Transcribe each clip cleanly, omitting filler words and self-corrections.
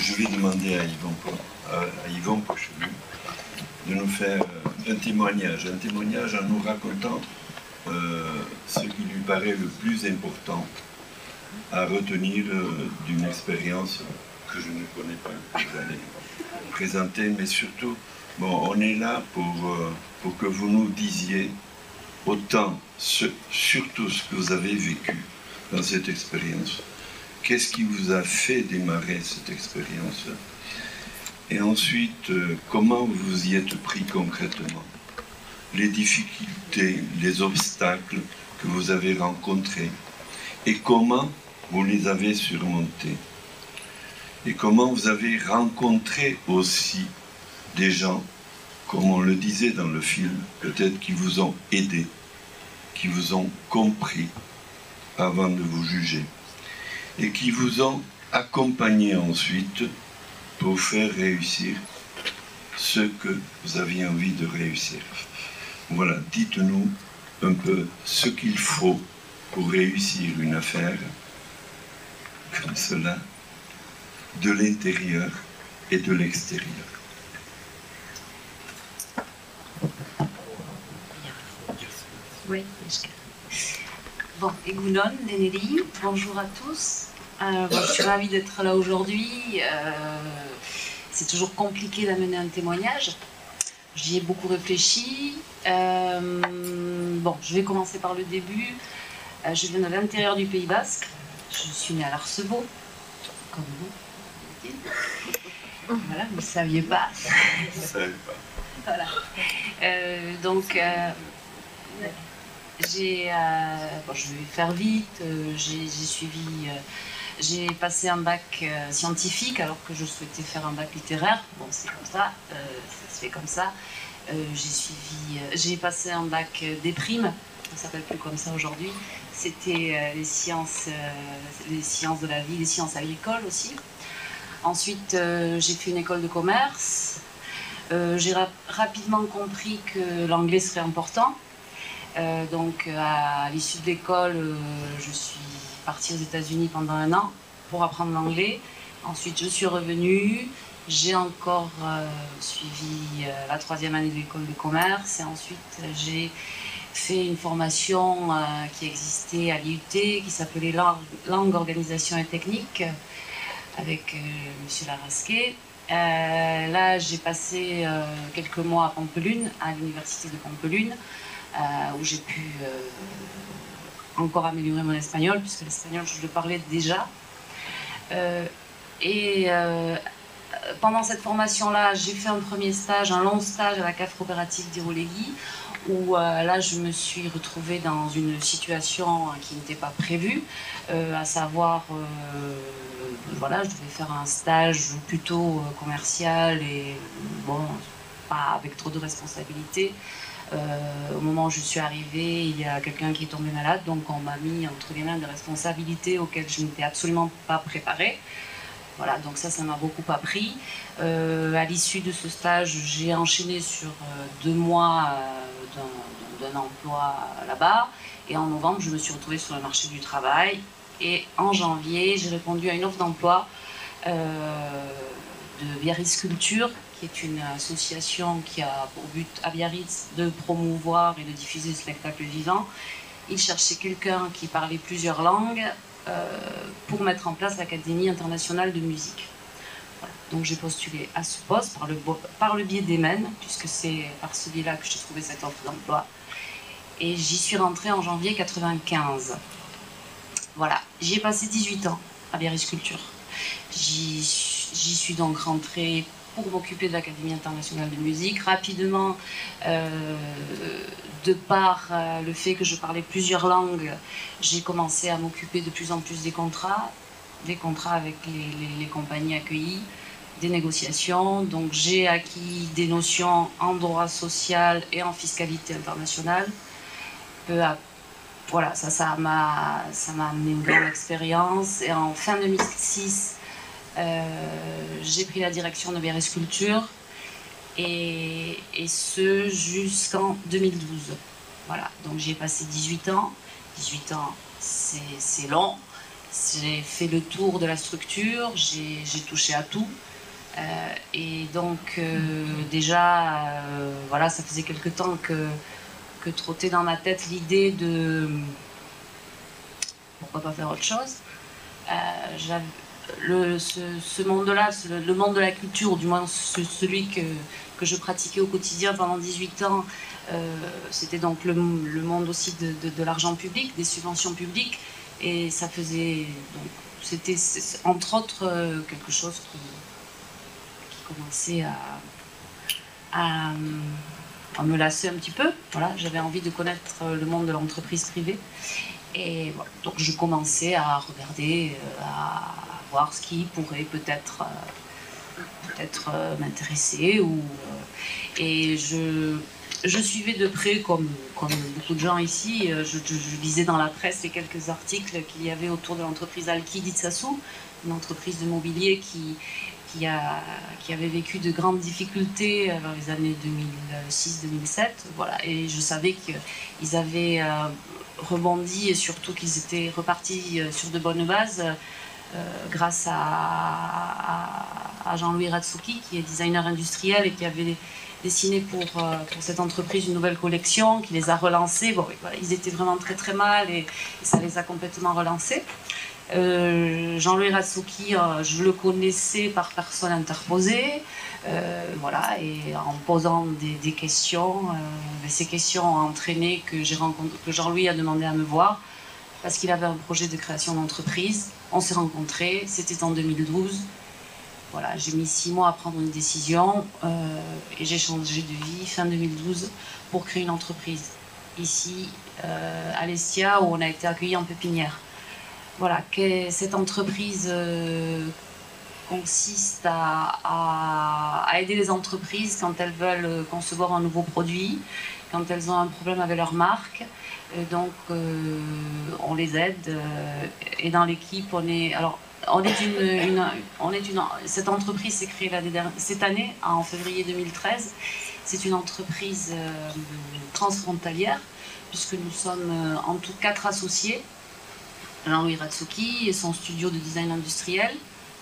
je vais demander à Yvon Pochelu de nous faire un témoignage en nous racontant ce qui lui paraît le plus important à retenir d'une expérience que je ne connais pas, que vous allez présenter, mais surtout, bon, on est là pour que vous nous disiez autant, surtout ce que vous avez vécu dans cette expérience. Qu'est-ce qui vous a fait démarrer cette expérience? Et ensuite, comment vous y êtes pris concrètement? Les difficultés, les obstacles que vous avez rencontrés, et comment vous les avez surmontés. Et comment vous avez rencontré aussi des gens, comme on le disait dans le film, peut-être qui vous ont aidé, qui vous ont compris avant de vous juger, et qui vous ont accompagné ensuite pour faire réussir ce que vous aviez envie de réussir. Voilà, dites-nous un peu ce qu'il faut pour réussir une affaire comme cela, de l'intérieur et de l'extérieur. Oui. Bon, Egunon, Deneli, bonjour à tous. Je suis ravie d'être là aujourd'hui. C'est toujours compliqué d'amener un témoignage. J'y ai beaucoup réfléchi. Bon, je vais commencer par le début. Je viens de l'intérieur du Pays Basque. Je suis née à l'Arcevaux, comme vous. Voilà, vous ne saviez pas. Je ne savais pas. Voilà. Donc, bon, je vais faire vite. J'ai passé un bac scientifique alors que je souhaitais faire un bac littéraire. Bon, c'est comme ça, ça se fait comme ça. J'ai passé un bac des primes, ça ne s'appelle plus comme ça aujourd'hui. C'était les sciences de la vie, les sciences agricoles aussi. Ensuite, j'ai fait une école de commerce. J'ai rapidement compris que l'anglais serait important. Donc, à l'issue de l'école, je suis partie aux États-Unis pendant 1 an pour apprendre l'anglais. Ensuite, je suis revenue. J'ai encore suivi la 3e année de l'école de commerce. Et ensuite, j'ai fait une formation qui existait à l'IUT, qui s'appelait Langue, Organisation et Technique, avec M. Larasquet. Là, j'ai passé quelques mois à Pampelune, à l'université de Pampelune, où j'ai pu encore améliorer mon espagnol, puisque l'espagnol, je le parlais déjà. Pendant cette formation-là, j'ai fait un premier stage, un long stage à la CAF coopérative d'Irolégui, où là, je me suis retrouvée dans une situation qui n'était pas prévue, à savoir, voilà, je devais faire un stage plutôt commercial et, bon, pas avec trop de responsabilités. Au moment où je suis arrivée, il y a quelqu'un qui est tombé malade, donc on m'a mis entre les mains des responsabilités auxquelles je n'étais absolument pas préparée. Voilà, donc ça m'a beaucoup appris. À l'issue de ce stage, j'ai enchaîné sur 2 mois d'un emploi là-bas. Et en novembre, je me suis retrouvée sur le marché du travail. Et en janvier, j'ai répondu à une offre d'emploi de Biarritz Culture, qui est une association qui a pour but à Biarritz de promouvoir et de diffuser le spectacle vivant. Ils cherchaient quelqu'un qui parlait plusieurs langues pour mettre en place l'Académie internationale de musique. Voilà. Donc j'ai postulé à ce poste par le biais d'Emen, puisque c'est par ce biais-là que j'ai trouvé cette offre d'emploi. Et j'y suis rentrée en janvier 1995. Voilà, j'y ai passé 18 ans à Biarritz Culture. J'y suis donc rentrée pour m'occuper de l'Académie internationale de musique. Rapidement, de par le fait que je parlais plusieurs langues, j'ai commencé à m'occuper de plus en plus des contrats avec les compagnies accueillies, des négociations. Donc j'ai acquis des notions en droit social et en fiscalité internationale. Voilà, ça m'a amené une grande expérience. Et en fin 2006, j'ai pris la direction de Biarritz Culture, et ce jusqu'en 2012. Voilà, donc j'ai passé 18 ans. 18 ans, c'est long, J'ai fait le tour de la structure, j'ai touché à tout. Et donc déjà, voilà, ça faisait quelque temps que trottait dans ma tête l'idée de pourquoi pas faire autre chose. Ce monde-là, le monde de la culture, ou du moins celui que je pratiquais au quotidien pendant 18 ans, c'était donc le monde aussi de l'argent public, des subventions publiques, et ça faisait, c'était entre autres quelque chose qui commençait à me lasser un petit peu. Voilà, j'avais envie de connaître le monde de l'entreprise privée. Et voilà, donc je commençais à regarder, à voir ce qui pourrait peut-être m'intéresser. Et je suivais de près, comme beaucoup de gens ici, je lisais dans la presse les quelques articles qu'il y avait autour de l'entreprise Alki d'Itsasu, une entreprise de mobilier qui avait vécu de grandes difficultés dans les années 2006-2007. Voilà. Et je savais qu'ils avaient rebondi et surtout qu'ils étaient repartis sur de bonnes bases grâce à Jean-Louis Ratsuki, qui est designer industriel et qui avait dessiné pour cette entreprise une nouvelle collection, qui les a relancés. Bon, voilà, ils étaient vraiment très très mal et ça les a complètement relancés. Jean-Louis Ratsuki, je le connaissais par personne interposée, voilà, et en posant des questions, ces questions ont entraîné que Jean-Louis a demandé à me voir parce qu'il avait un projet de création d'entreprise. On s'est rencontrés, c'était en 2012. Voilà, j'ai mis 6 mois à prendre une décision et j'ai changé de vie fin 2012 pour créer une entreprise ici à l'Estia, où on a été accueillis en pépinière. Voilà, cette entreprise consiste à aider les entreprises quand elles veulent concevoir un nouveau produit, quand elles ont un problème avec leur marque. Donc, on les aide. Et dans l'équipe, cette entreprise s'est créée cette année, en février 2013. C'est une entreprise transfrontalière, puisque nous sommes en tout 4 associés. Jean-Louis Ratsuki et son studio de design industriel,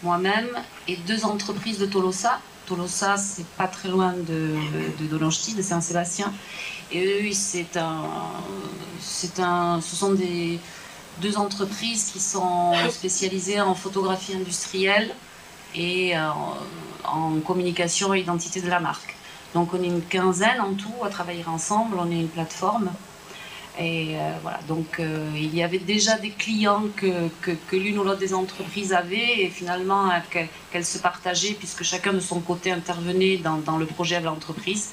moi-même et 2 entreprises de Tolosa. Tolosa, c'est pas très loin de Dolonchti, de Saint-Sébastien. Et eux, ce sont 2 entreprises qui sont spécialisées en photographie industrielle et en communication et identité de la marque. Donc on est une quinzaine en tout à travailler ensemble, on est une plateforme. Et voilà, donc il y avait déjà des clients que l'une ou l'autre des entreprises avait, et finalement qu'elles se partageaient puisque chacun de son côté intervenait dans le projet de l'entreprise.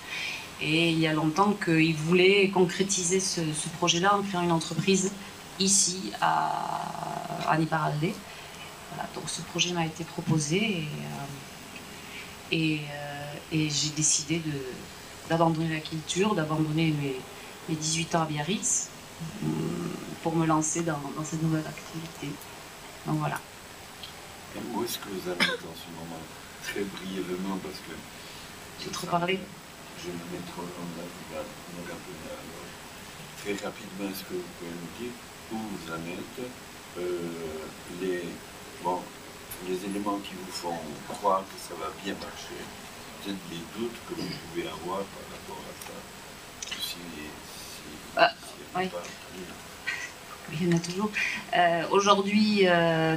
Et il y a longtemps qu'ils voulaient concrétiser ce projet-là en créant une entreprise ici à Niparalde. Voilà, donc ce projet m'a été proposé et j'ai décidé d'abandonner la culture, d'abandonner mes 18 ans à Biarritz pour me lancer dans cette nouvelle activité. Donc voilà. Et où est-ce que vous en êtes en ce moment? Très brièvement, parce que... J'ai trop parlé. Je me mets trop longtemps, alors. Très rapidement, est-ce que vous pouvez nous dire où vous en êtes, les éléments qui vous font croire que ça va bien marcher, peut-être des doutes que vous pouvez avoir par rapport à ça? Oui. Il y en a toujours. Aujourd'hui,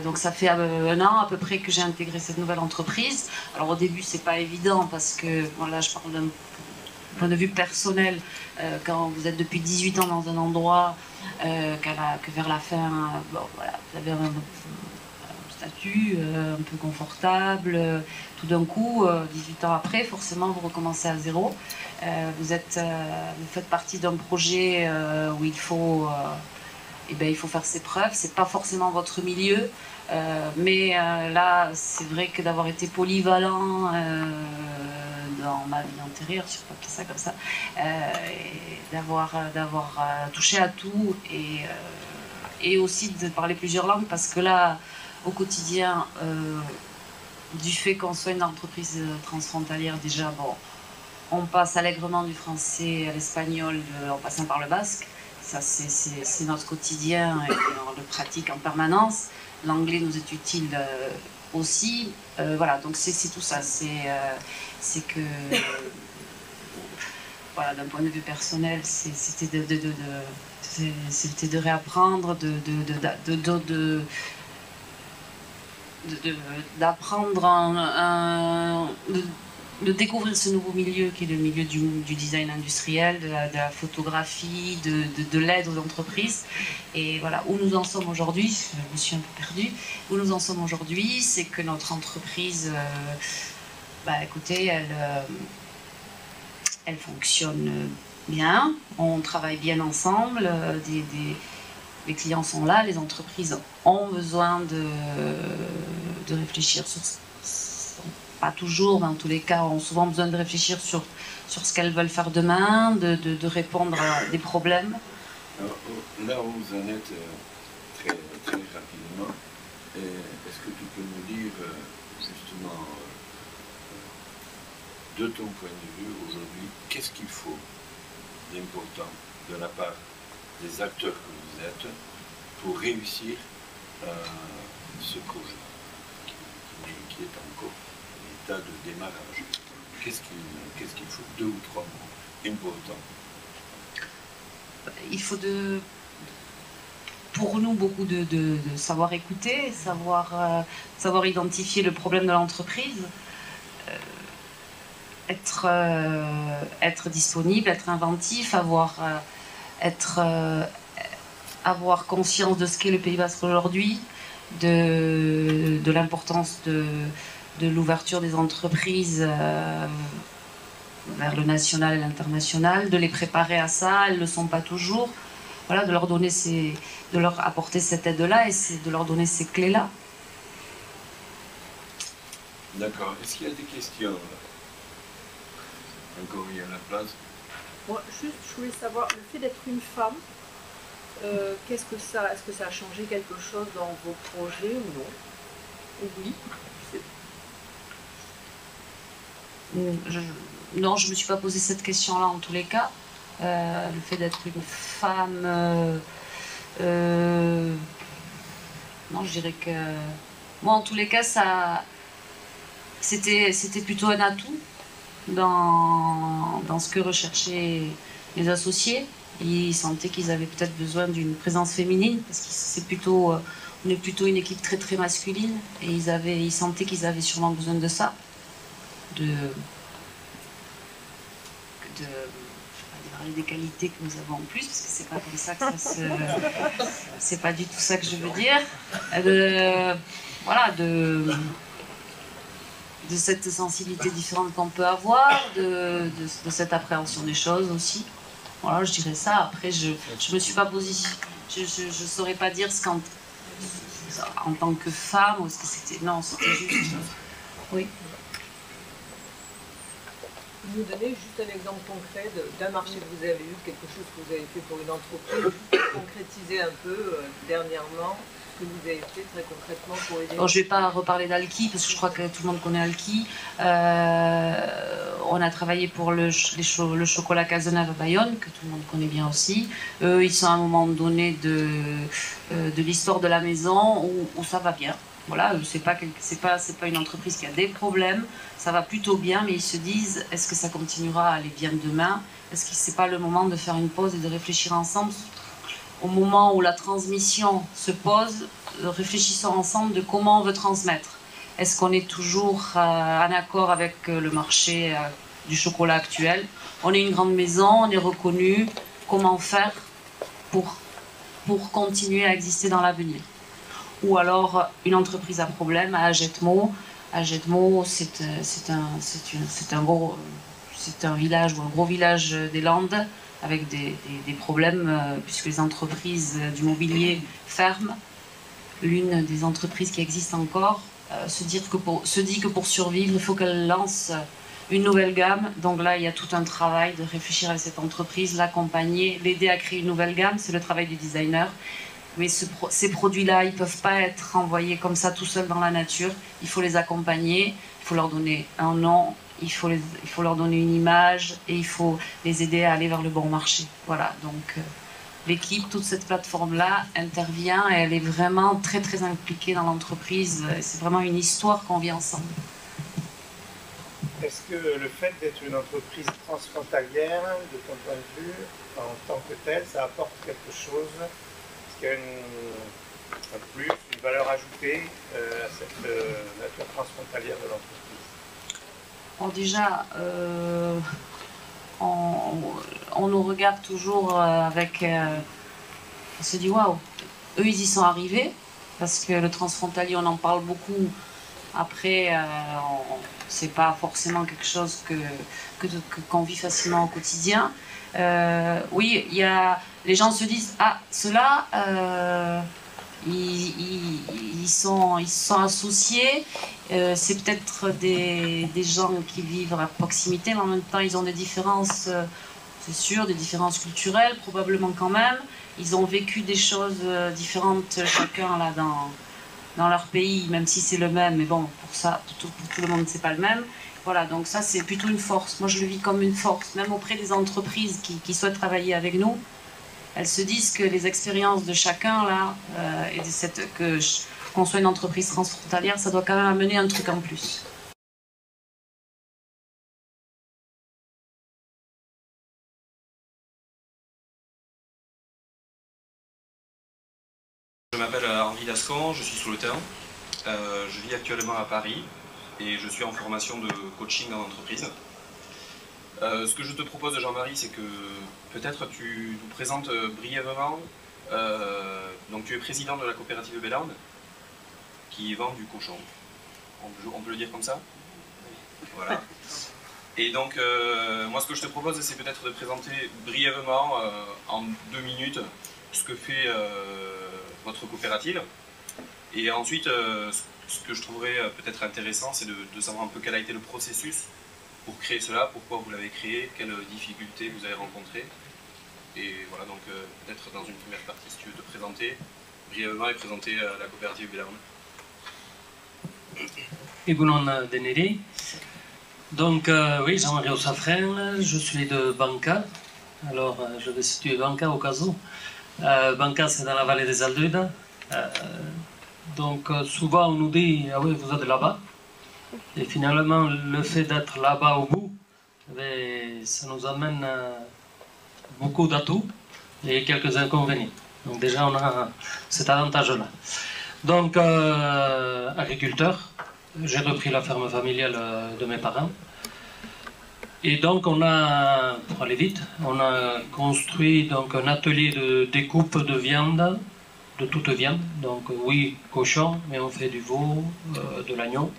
donc ça fait 1 an à peu près que j'ai intégré cette nouvelle entreprise. Alors au début, c'est pas évident parce que, bon, là je parle d'un point de vue personnel, quand vous êtes depuis 18 ans dans un endroit, que vers la fin, bon, voilà, vous avez un statut un peu confortable, tout d'un coup, 18 ans après, forcément vous recommencez à zéro. Vous faites partie d'un projet où il faut faire ses preuves. C'est pas forcément votre milieu, mais là, c'est vrai que d'avoir été polyvalent dans ma vie antérieure, si je peux appeler ça comme ça, d'avoir touché à tout et aussi de parler plusieurs langues, parce que là, au quotidien, du fait qu'on soit une entreprise transfrontalière, déjà, bon, on passe allègrement du français à l'espagnol en passant par le basque. Ça, c'est notre quotidien et on le pratique en permanence. l'anglais nous est utile aussi. Voilà, donc c'est tout ça. C'est que, voilà, d'un point de vue personnel, c'était de réapprendre, d'apprendre de découvrir ce nouveau milieu qui est le milieu du design industriel, de la photographie, de l'aide aux entreprises. Et voilà, où nous en sommes aujourd'hui, je me suis un peu perdue, où nous en sommes aujourd'hui, c'est que notre entreprise, écoutez, elle fonctionne bien, on travaille bien ensemble, les clients sont là, les entreprises ont besoin de réfléchir sur pas toujours, mais en tous les cas, ont souvent besoin de réfléchir sur ce qu'elles veulent faire demain, de répondre à des problèmes. Alors, là où vous en êtes très, très rapidement, est-ce que tu peux nous dire justement, de ton point de vue aujourd'hui, qu'est-ce qu'il faut d'important de la part des acteurs que vous êtes pour réussir ce projet qui est encore en état de démarrage? Qu'est-ce qu'il faut? 2 ou 3 mots importants. Il faut pour nous beaucoup de savoir écouter, savoir identifier le problème de l'entreprise, être disponible, être inventif, avoir conscience de ce qu'est le Pays Basque aujourd'hui, de l'importance de l'ouverture des entreprises vers le national et l'international, de les préparer à ça, elles ne le sont pas toujours. Voilà, de leur apporter cette aide-là et de leur donner ces clés-là. D'accord. Est-ce qu'il y a des questions? Encore, il y a la place. Moi, juste, je voulais savoir, le fait d'être une femme, est-ce que ça a changé quelque chose dans vos projets ou non? Ou oui? Non, je ne me suis pas posé cette question-là en tous les cas. Le fait d'être une femme, non, je dirais que moi, en tous les cas, c'était plutôt un atout dans ce que recherchaient les associés. Ils sentaient qu'ils avaient peut-être besoin d'une présence féminine parce qu'on est plutôt une équipe très très masculine et ils sentaient qu'ils avaient sûrement besoin de ça, des qualités que nous avons en plus, parce que c'est pas comme ça que c'est pas du tout ça que je veux dire. Voilà, de cette sensibilité différente qu'on peut avoir, de cette appréhension des choses aussi. Voilà, je dirais ça. Après, je me suis pas posée, je saurais pas dire en tant que femme ou ce que c'était. Non, c'était juste. Oui. Vous nous donnez juste un exemple concret d'un marché que vous avez eu, quelque chose que vous avez fait pour une entreprise, pour concrétiser un peu dernièrement ce que vous avez fait très concrètement pour aider. Bon, je ne vais pas reparler d'Alki parce que je crois que tout le monde connaît Alki. On a travaillé pour le chocolat Cazeneuve à Bayonne, que tout le monde connaît bien aussi. Ils sont à un moment donné de l'histoire de la maison où ça va bien. Voilà, c'est pas une entreprise qui a des problèmes, ça va plutôt bien, mais ils se disent, est-ce que ça continuera à aller bien demain? Est-ce que c'est pas le moment de faire une pause et de réfléchir ensemble? Au moment où la transmission se pose, réfléchissons ensemble de comment on veut transmettre. Est-ce qu'on est toujours en accord avec le marché du chocolat actuel? On est une grande maison, on est reconnu. Comment faire pour continuer à exister dans l'avenir? Ou alors une entreprise à problème à Agetmo. Agetmo, c'est un village ou un gros village des Landes avec des problèmes puisque les entreprises du mobilier ferment. L'une des entreprises qui existe encore se dit que pour survivre, il faut qu'elle lance une nouvelle gamme. Donc là, il y a tout un travail de réfléchir à cette entreprise, l'accompagner, l'aider à créer une nouvelle gamme. C'est le travail du designer. Mais ces produits-là, ils ne peuvent pas être envoyés comme ça tout seuls dans la nature. Il faut les accompagner, il faut leur donner un nom, il faut leur donner une image et il faut les aider à aller vers le bon marché. Voilà, donc l'équipe, toute cette plateforme-là intervient et elle est vraiment très très impliquée dans l'entreprise. C'est vraiment une histoire qu'on vit ensemble. Est-ce que le fait d'être une entreprise transfrontalière, de ton point de vue, en tant que telle, ça apporte quelque chose? Est-ce qu'il y a un plus, une valeur ajoutée à cette nature transfrontalière de l'entreprise? Bon, déjà, on nous regarde toujours avec... on se dit, waouh, eux, ils y sont arrivés, parce que le transfrontalier, on en parle beaucoup. Après, c'est pas forcément quelque chose qu'on vit facilement au quotidien. Oui, les gens se disent, ah, ceux-là, ils sont associés. C'est peut-être des gens qui vivent à proximité, mais en même temps, ils ont des différences, c'est sûr, des différences culturelles, probablement quand même. Ils ont vécu des choses différentes, chacun là dans leur pays, même si c'est le même, mais bon, pour tout le monde, c'est pas le même. Voilà, donc ça, c'est plutôt une force. Moi, je le vis comme une force, même auprès des entreprises qui souhaitent travailler avec nous. Elles se disent que les expériences de chacun, là, et qu'on soit une entreprise transfrontalière, ça doit quand même amener un truc en plus. Je m'appelle Henri Dascan, je suis sous-le-terrain. Je vis actuellement à Paris et je suis en formation de coaching en entreprise. Ce que je te propose, Jean-Marie, c'est que peut-être tu nous présentes brièvement. Donc tu es président de la coopérative Bellande qui vend du cochon. On peut le dire comme ça? Voilà. Et donc, moi, ce que je te propose, c'est peut-être de présenter brièvement, en 2 minutes, ce que fait votre coopérative. Et ensuite, ce que je trouverais peut-être intéressant, c'est de savoir un peu quel a été le processus pour créer cela, pourquoi vous l'avez créé, quelles difficultés vous avez rencontrées. Et voilà, donc peut-être dans une première partie, si tu veux te présenter brièvement et présenter la coopérative Bellande. Egunon Deneri. Donc oui, Jean-Marie Ossafren, je suis de Banca. Alors je vais situer Banca au cas où. Banca, c'est dans la vallée des Aldudes. Donc souvent on nous dit, ah oui, vous êtes là-bas. Et finalement, le fait d'être là-bas au bout, ça nous amène beaucoup d'atouts et quelques inconvénients. Donc déjà, on a cet avantage-là. Donc, agriculteur, j'ai repris la ferme familiale de mes parents. Et donc, on a, pour aller vite, on a construit donc, un atelier de découpe de viande, de toute viande. Donc oui, cochon, mais on fait du veau, de l'agneau,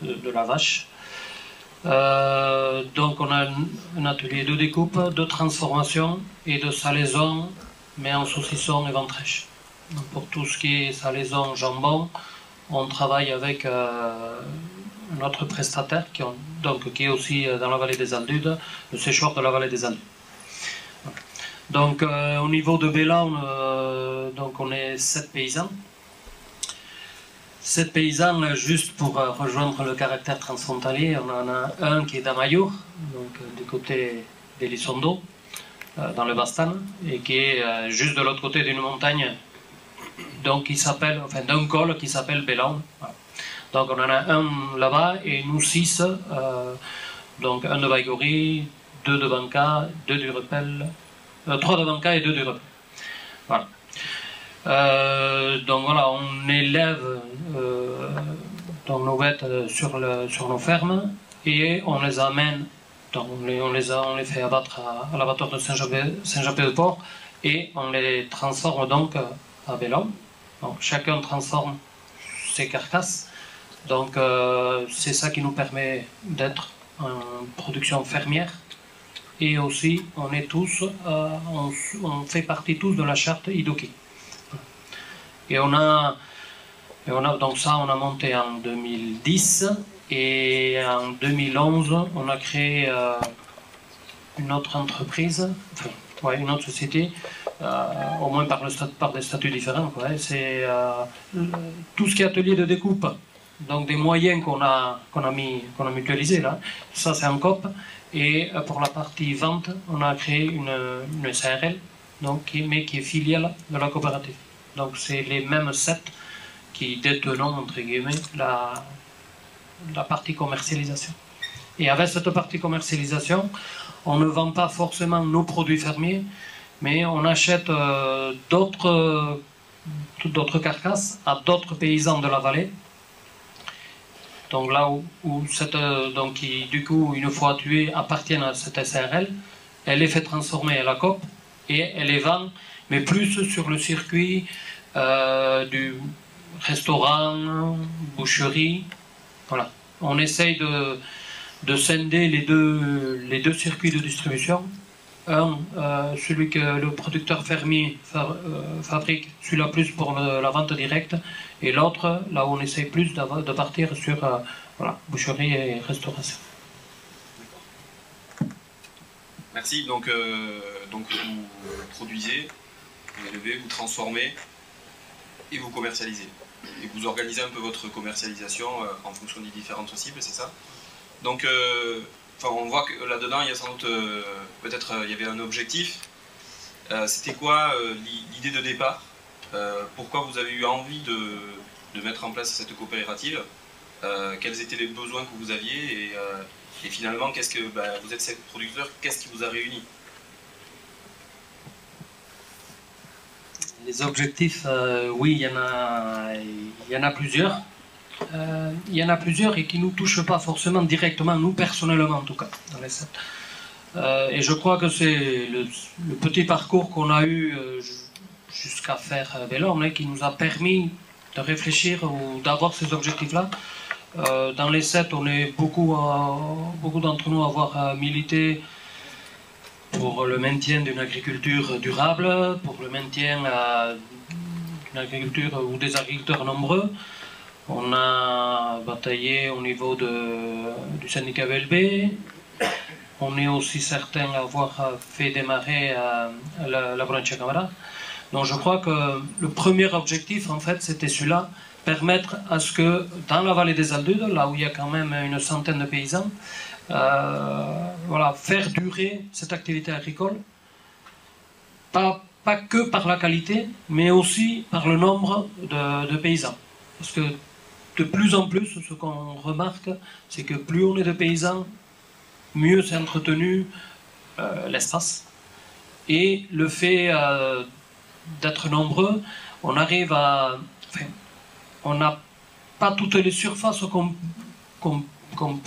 de la vache. Donc on a un atelier de découpe, de transformation et de salaison, mais en saucisson et ventrèche. Donc pour tout ce qui est salaison, jambon, on travaille avec un autre prestataire qui est aussi dans la vallée des Aldudes, le séchoir de la vallée des Aldudes. Donc au niveau de Bellande, donc on est 7 paysans. 7 paysans, juste pour rejoindre le caractère transfrontalier, on en a un qui est d'Amayour, donc du côté d'Elizondo, dans le Bastan, et qui est juste de l'autre côté d'une montagne, donc qui s'appelle, enfin d'un col qui s'appelle Bellande. Voilà. Donc on en a un là-bas, et nous 6, donc un de Baïgori, 2 de Banca, 2 du Repel, 3 de Banca et 2 du Repel. Voilà. Donc voilà, on élève donc nos bêtes sur nos fermes et on les amène, donc on les fait abattre à l'abattoir de Saint-Japé-de-Port et on les transforme donc à Bellande. Donc chacun transforme ses carcasses. Donc c'est ça qui nous permet d'être en production fermière. Et aussi, on est tous, on fait partie tous de la charte Idoki. Et on a donc ça, on a monté en 2010 et en 2011, on a créé une autre entreprise, enfin, une autre société, au moins par des statuts différents. C'est tout ce qui est atelier de découpe, donc des moyens qu'on a mutualisés là. Ça c'est en COP. Et pour la partie vente, on a créé une SARL donc, mais qui est filiale de la coopérative. Donc c'est les mêmes 7 qui détenons, entre guillemets, la partie commercialisation. Et avec cette partie commercialisation, on ne vend pas forcément nos produits fermiers, mais on achète d'autres carcasses à d'autres paysans de la vallée. Donc là où qui, du coup, une fois tuées, appartiennent à cette SARL, elle les fait transformer à la COP et elle les vend, mais plus sur le circuit du restaurant, boucherie. Voilà. On essaye de scinder les deux circuits de distribution. Un, celui que le producteur fermier fabrique, celui-là plus pour la vente directe, et l'autre, là où on essaye plus de partir sur voilà, boucherie et restauration. Merci. Donc vous produisez, vous élevez, vous transformez et vous commercialisez. Et vous organisez un peu votre commercialisation en fonction des différentes cibles, c'est ça? Donc, on voit que là-dedans, il y a sans doute, peut-être, il y avait un objectif. C'était quoi l'idée de départ? Pourquoi vous avez eu envie de mettre en place cette coopérative? Quels étaient les besoins que vous aviez? Et finalement, qu'est-ce que vous êtes 7 producteurs, qu'est-ce qui vous a réunis? Les objectifs, oui, il y en a plusieurs. Il y en a plusieurs et qui ne nous touchent pas forcément directement, nous personnellement en tout cas, dans les 7. Et je crois que c'est le petit parcours qu'on a eu jusqu'à faire Bellorme qui nous a permis de réfléchir ou d'avoir ces objectifs-là. Dans les 7, on est beaucoup d'entre nous à avoir milité pour le maintien d'une agriculture durable, pour le maintien d'une agriculture ou des agriculteurs nombreux. On a bataillé au niveau du syndicat VLB. On est aussi certain d'avoir fait démarrer la branche Camara. Donc je crois que le premier objectif, en fait, c'était celui-là, permettre à ce que dans la vallée des Aldudes, là où il y a quand même une centaine de paysans, voilà, faire durer cette activité agricole, pas que par la qualité, mais aussi par le nombre de paysans. Parce que de plus en plus, ce qu'on remarque, c'est que plus on est de paysans, mieux c'est entretenu l'espace. Et le fait d'être nombreux, on arrive à... Enfin, on n'a pas toutes les surfaces qu'on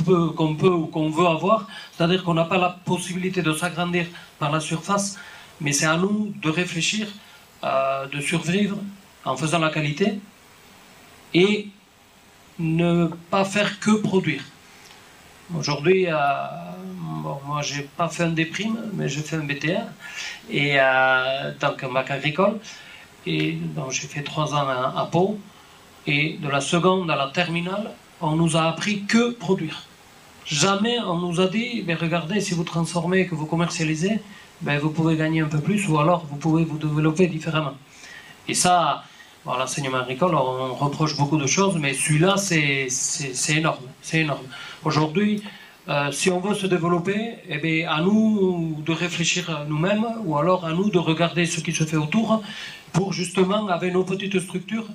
peut ou qu'on veut avoir, c'est-à-dire qu'on n'a pas la possibilité de s'agrandir par la surface, mais c'est à nous de réfléchir, de survivre en faisant la qualité et ne pas faire que produire. Aujourd'hui, bon, moi j'ai pas fait un déprime, mais j'ai fait un BTR, et donc un bac agricole, et donc j'ai fait 3 ans à Pau, et de la seconde à la terminale, on nous a appris que produire. Jamais on nous a dit, mais regardez, si vous transformez, que vous commercialisez, ben vous pouvez gagner un peu plus, ou alors vous pouvez vous développer différemment. Et ça, bon, l'enseignement agricole, on reproche beaucoup de choses, mais celui-là, c'est énorme. C'est énorme. Aujourd'hui, si on veut se développer, eh bien, à nous de réfléchir nous-mêmes, ou alors à nous de regarder ce qui se fait autour, pour justement, avec nos petites structures,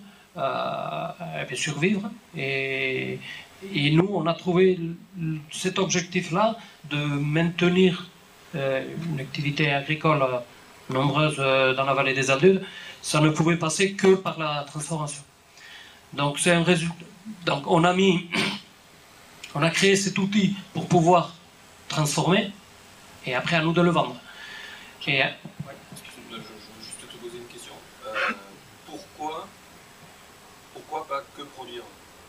survivre. Et nous, on a trouvé cet objectif-là de maintenir une activité agricole nombreuse dans la vallée des Aldudes. Ça ne pouvait passer que par la transformation. Donc c'est un résultat. Donc on a créé cet outil pour pouvoir transformer, et après à nous de le vendre. Et je veux juste te poser une question. Pourquoi pas que produire?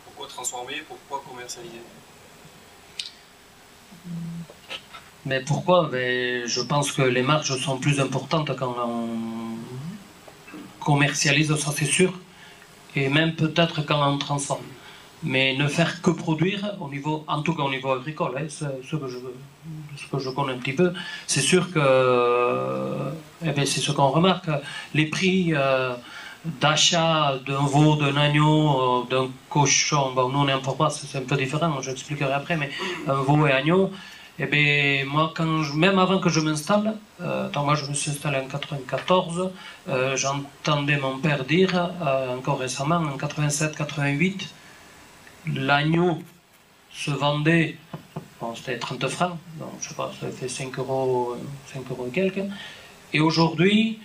Pourquoi transformer? Pourquoi commercialiser? Mais pourquoi? Mais je pense que les marges sont plus importantes quand on commercialise, ça c'est sûr, et même peut-être quand on transforme. Mais ne faire que produire, en tout cas au niveau agricole, hein, ce que je connais un petit peu, c'est sûr que c'est ce qu'on remarque, les prix d'achat d'un veau, d'un agneau, d'un cochon, bon, nous on est en province, c'est un peu différent, je l'expliquerai après, mais un veau et agneau, Eh bien, moi, même avant que je m'installe, moi je me suis installé en 94, j'entendais mon père dire, encore récemment, en 87-88, l'agneau se vendait, bon, c'était 30 francs, donc je sais pas, ça fait 5 euros et quelques. Et aujourd'hui,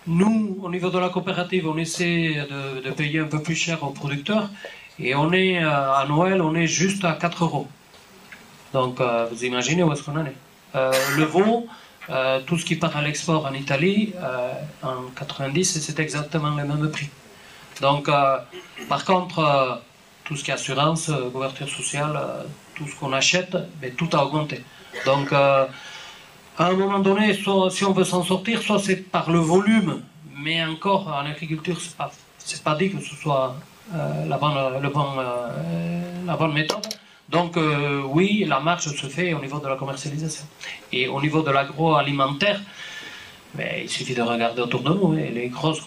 nous, au niveau de la coopérative, on essaie de payer un peu plus cher aux producteurs, et on est, à Noël, on est juste à 4 euros. Donc, vous imaginez où est-ce qu'on en est. Le veau, tout ce qui part à l'export en Italie, en 90, c'est exactement le même prix. Donc, par contre, tout ce qui est assurance, couverture sociale, tout ce qu'on achète, ben, tout a augmenté. Donc, à un moment donné, soit, si on veut s'en sortir, soit c'est par le volume, mais encore en agriculture, c'est pas dit que ce soit la bonne méthode. Donc oui, la marche se fait au niveau de la commercialisation. Et au niveau de l'agroalimentaire, ben, il suffit de regarder autour de nous. Hein, les grosses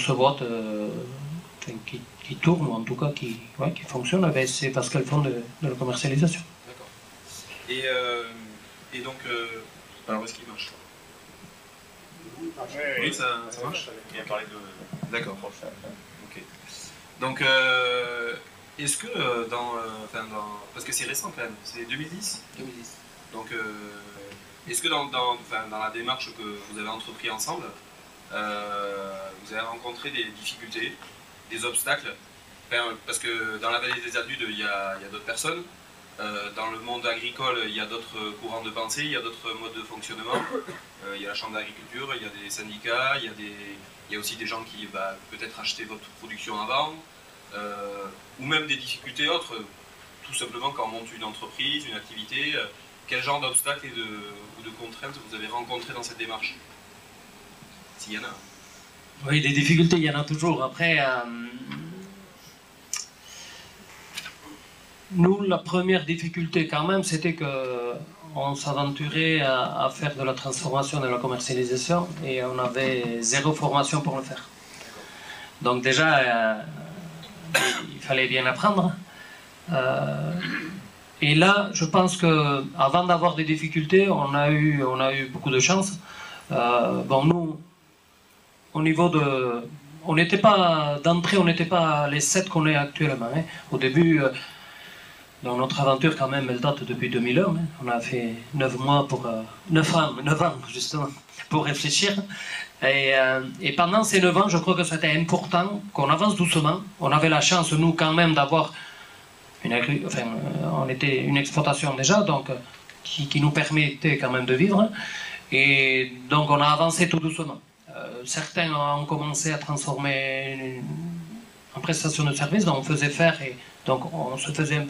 boîtes qui tournent, ou en tout cas qui fonctionnent, ben, c'est parce qu'elles font de la commercialisation. D'accord. Et donc, alors est-ce qu'il marche? Oui, ça marche. Il a parlé de... D'accord. Ok. Donc, est-ce que parce que c'est récent quand même, c'est 2010 ? 2010. Donc, est-ce que dans la démarche que vous avez entrepris ensemble, vous avez rencontré des difficultés, des obstacles? Parce que dans la vallée des adultes, il y a d'autres personnes. Dans le monde agricole, il y a d'autres courants de pensée, il y a d'autres modes de fonctionnement. Il y a la chambre d'agriculture, il y a des syndicats, il y a aussi des gens qui peut-être achetaient votre production avant, ou même des difficultés autres, tout simplement quand on monte une entreprise, une activité. Quel genre d'obstacles ou de contraintes vous avez rencontrés dans cette démarche? S'il y en a. Oui, des difficultés, il y en a toujours. Après, nous, la première difficulté quand même, c'était qu'on s'aventurait à faire de la transformation, de la commercialisation, et on avait zéro formation pour le faire. Donc déjà, il fallait bien apprendre. Et là, je pense qu'avant d'avoir des difficultés, on a eu beaucoup de chance. Bon, nous, au niveau de... On n'était pas, d'entrée, on n'était pas les 7 qu'on est actuellement. Hein. Au début... Donc notre aventure quand même, elle date depuis 2001. Hein. On a fait 9 ans justement, pour réfléchir. Et pendant ces 9 ans, je crois que c'était important qu'on avance doucement. On avait la chance, nous, quand même, d'avoir on était une exploitation déjà, donc qui nous permettait quand même de vivre. Et donc on a avancé tout doucement. Certains ont commencé à transformer en prestation de service, donc on faisait faire et donc on se faisait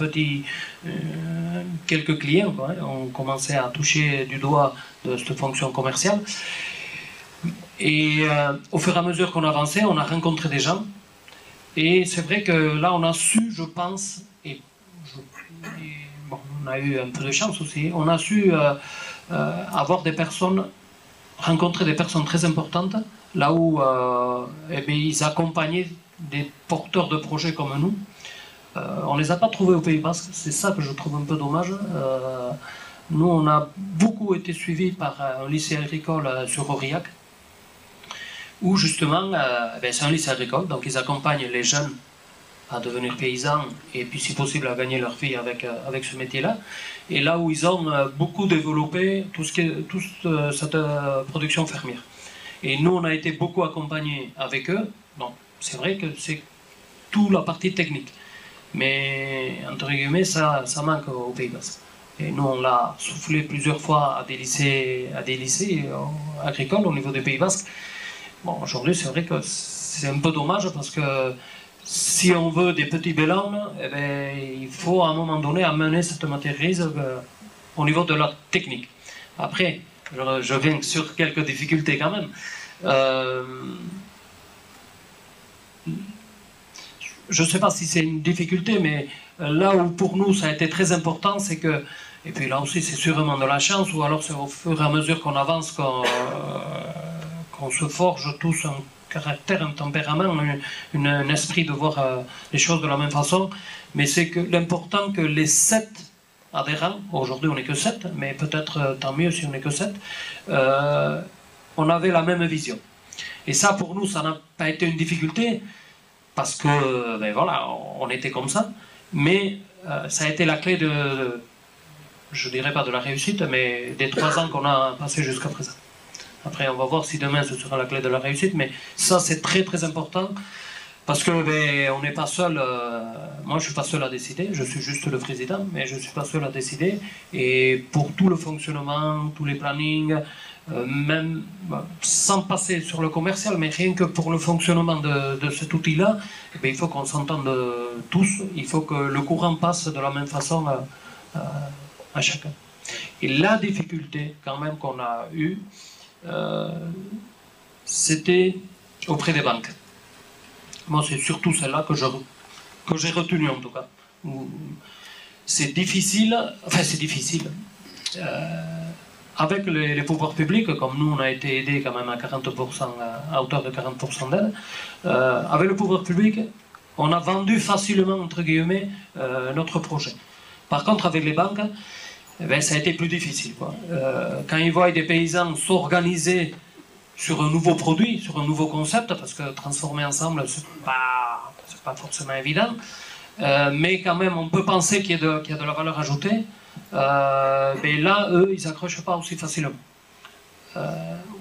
quelques clients, quoi, hein. On commençait à toucher du doigt de cette fonction commerciale. Et au fur et à mesure qu'on avançait, on a rencontré des gens. Et c'est vrai que là, on a su, je pense, bon, on a eu un peu de chance aussi, on a su rencontrer des personnes très importantes, là où ils accompagnaient des porteurs de projets comme nous. On ne les a pas trouvés au Pays Basque, c'est ça que je trouve un peu dommage. Nous, on a beaucoup été suivis par un lycée agricole sur Aurillac, où justement, c'est un lycée agricole, donc ils accompagnent les jeunes à devenir paysans et puis si possible à gagner leur vie avec ce métier-là. Et là où ils ont beaucoup développé toute cette production fermière. Et nous, on a été beaucoup accompagnés avec eux. Donc, c'est vrai que c'est toute la partie technique. Mais, entre guillemets, ça manque au Pays Basque. Et nous, on l'a soufflé plusieurs fois à des lycées agricoles au niveau des Pays Basque. Bon, aujourd'hui, c'est vrai que c'est un peu dommage parce que si on veut des petits bélans, il faut à un moment donné amener cette maîtrise au niveau de la technique. Après, je viens sur quelques difficultés quand même. Je ne sais pas si c'est une difficulté, mais là où pour nous ça a été très important, c'est que, et puis là aussi c'est sûrement de la chance, ou alors c'est au fur et à mesure qu'on avance qu'on se forge tous un caractère, un tempérament, un esprit de voir les choses de la même façon, mais c'est que l'important que les 7 adhérents, aujourd'hui on n'est que 7, mais peut-être tant mieux si on n'est que 7, on avait la même vision. Et ça, pour nous, ça n'a pas été une difficulté, parce que, ben voilà, on était comme ça, mais ça a été la clé de, je dirais pas de la réussite, mais des 3 ans qu'on a passé jusqu'à présent. Après, on va voir si demain ce sera la clé de la réussite, mais ça, c'est très très important, parce que ben, on n'est pas seul, moi je suis pas seul à décider, je suis juste le président, mais je suis pas seul à décider, et pour tout le fonctionnement, tous les plannings, même sans passer sur le commercial, mais rien que pour le fonctionnement de cet outil-là, eh il faut qu'on s'entende tous, il faut que le courant passe de la même façon à chacun. Et la difficulté quand même qu'on a eue, c'était auprès des banques. Moi, c'est surtout celle-là que j'ai retenue en tout cas. C'est difficile, enfin c'est difficile. Avec les pouvoirs publics, comme nous on a été aidés quand même à 40%, à hauteur de 40% d'aide, avec le pouvoir public, on a vendu facilement, entre guillemets, notre projet. Par contre, avec les banques, eh bien, ça a été plus difficile, quoi. Quand ils voient des paysans s'organiser sur un nouveau produit, sur un nouveau concept, parce que transformer ensemble, c'est pas forcément évident, mais quand même, on peut penser qu'il y a de la valeur ajoutée. Mais là, eux, ils n'accrochent pas aussi facilement.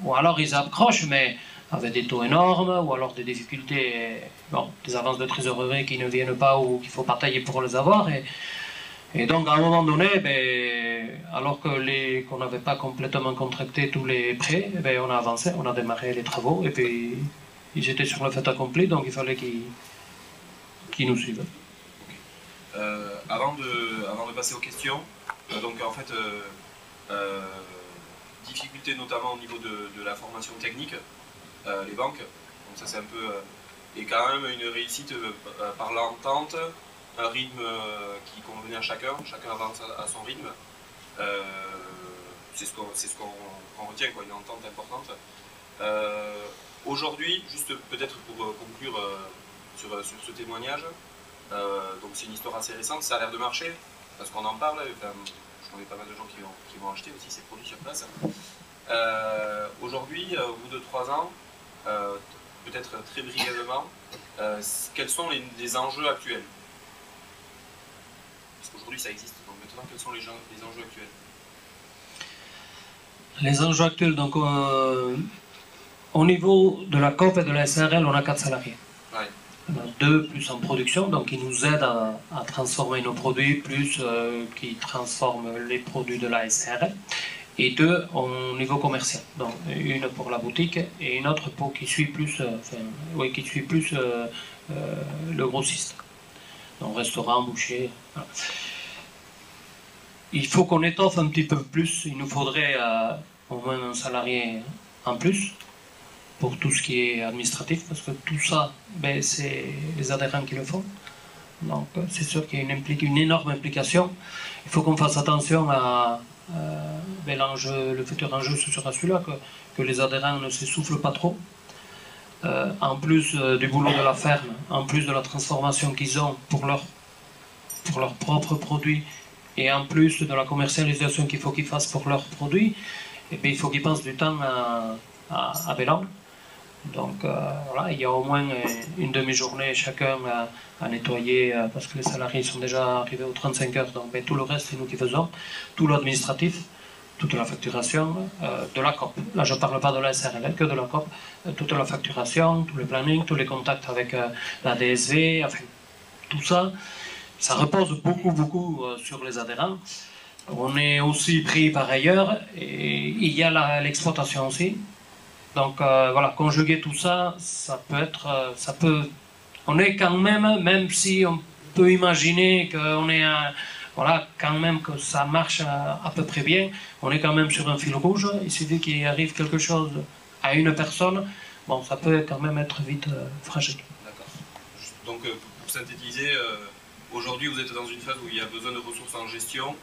Ou alors ils accrochent, mais avec des taux énormes, ou alors des difficultés, bon, des avances de trésorerie qui ne viennent pas ou qu'il faut batailler pour les avoir. Et donc, à un moment donné, alors qu'on n'avait pas complètement contracté tous les prêts, on a avancé, on a démarré les travaux, et puis ils étaient sur le fait accompli, donc il fallait qu'ils nous suivent. Avant de passer aux questions, donc en fait, difficulté notamment au niveau de la formation technique, les banques, donc ça c'est un peu, et quand même une réussite par l'entente, un rythme qui convenait à chacun avance à son rythme, c'est ce qu'on retient, quoi, une entente importante. Aujourd'hui, juste peut-être pour conclure sur ce témoignage, donc c'est une histoire assez récente, ça a l'air de marcher, parce qu'on en parle, enfin, je connais pas mal de gens qui vont acheter aussi ces produits sur place. Aujourd'hui, au bout de 3 ans, peut-être très brièvement, quels sont les enjeux actuels? Parce qu'aujourd'hui ça existe, donc maintenant quels sont les enjeux actuels? Les enjeux actuels, donc au niveau de la COP et de la SARL, on a 4 salariés. Ouais. On a 2 plus en production, donc qui nous aident à transformer nos produits, plus qui transforment les produits de la SARL, et 2 au niveau commercial. Donc une pour la boutique et une autre pour qui suit plus, le grossiste. Donc restaurant, boucher. Voilà. Il faut qu'on étoffe un petit peu plus, il nous faudrait au moins un salarié en plus pour tout ce qui est administratif, parce que tout ça, c'est les adhérents qui le font. Donc c'est sûr qu'il y a une énorme implication. Il faut qu'on fasse attention à le futur enjeu, ce sera celui-là, que les adhérents ne s'essoufflent pas trop. En plus du boulot de la ferme, en plus de la transformation qu'ils ont pour leurs propres produits, et en plus de la commercialisation qu'il faut qu'ils fassent pour leurs produits, il faut qu'ils passent du temps à Bellan. Donc voilà, il y a au moins une demi-journée chacun à nettoyer, parce que les salariés sont déjà arrivés aux 35 heures, donc tout le reste c'est nous qui faisons, tout l'administratif, toute la facturation de la COP. Là je ne parle pas de la SRL, que de la COP, toute la facturation, tous les plannings, tous les contacts avec la DSV, enfin tout ça, ça repose beaucoup sur les adhérents. On est aussi pris par ailleurs, et il y a l'exploitation aussi. Donc voilà, conjuguer tout ça, on est quand même si on peut imaginer qu'on est quand même que ça marche à peu près bien, on est quand même sur un fil rouge. Il suffit qu'il arrive quelque chose à une personne, bon, ça peut quand même être vite fragile. D'accord. Donc pour synthétiser, aujourd'hui vous êtes dans une phase où il y a besoin de ressources en gestion,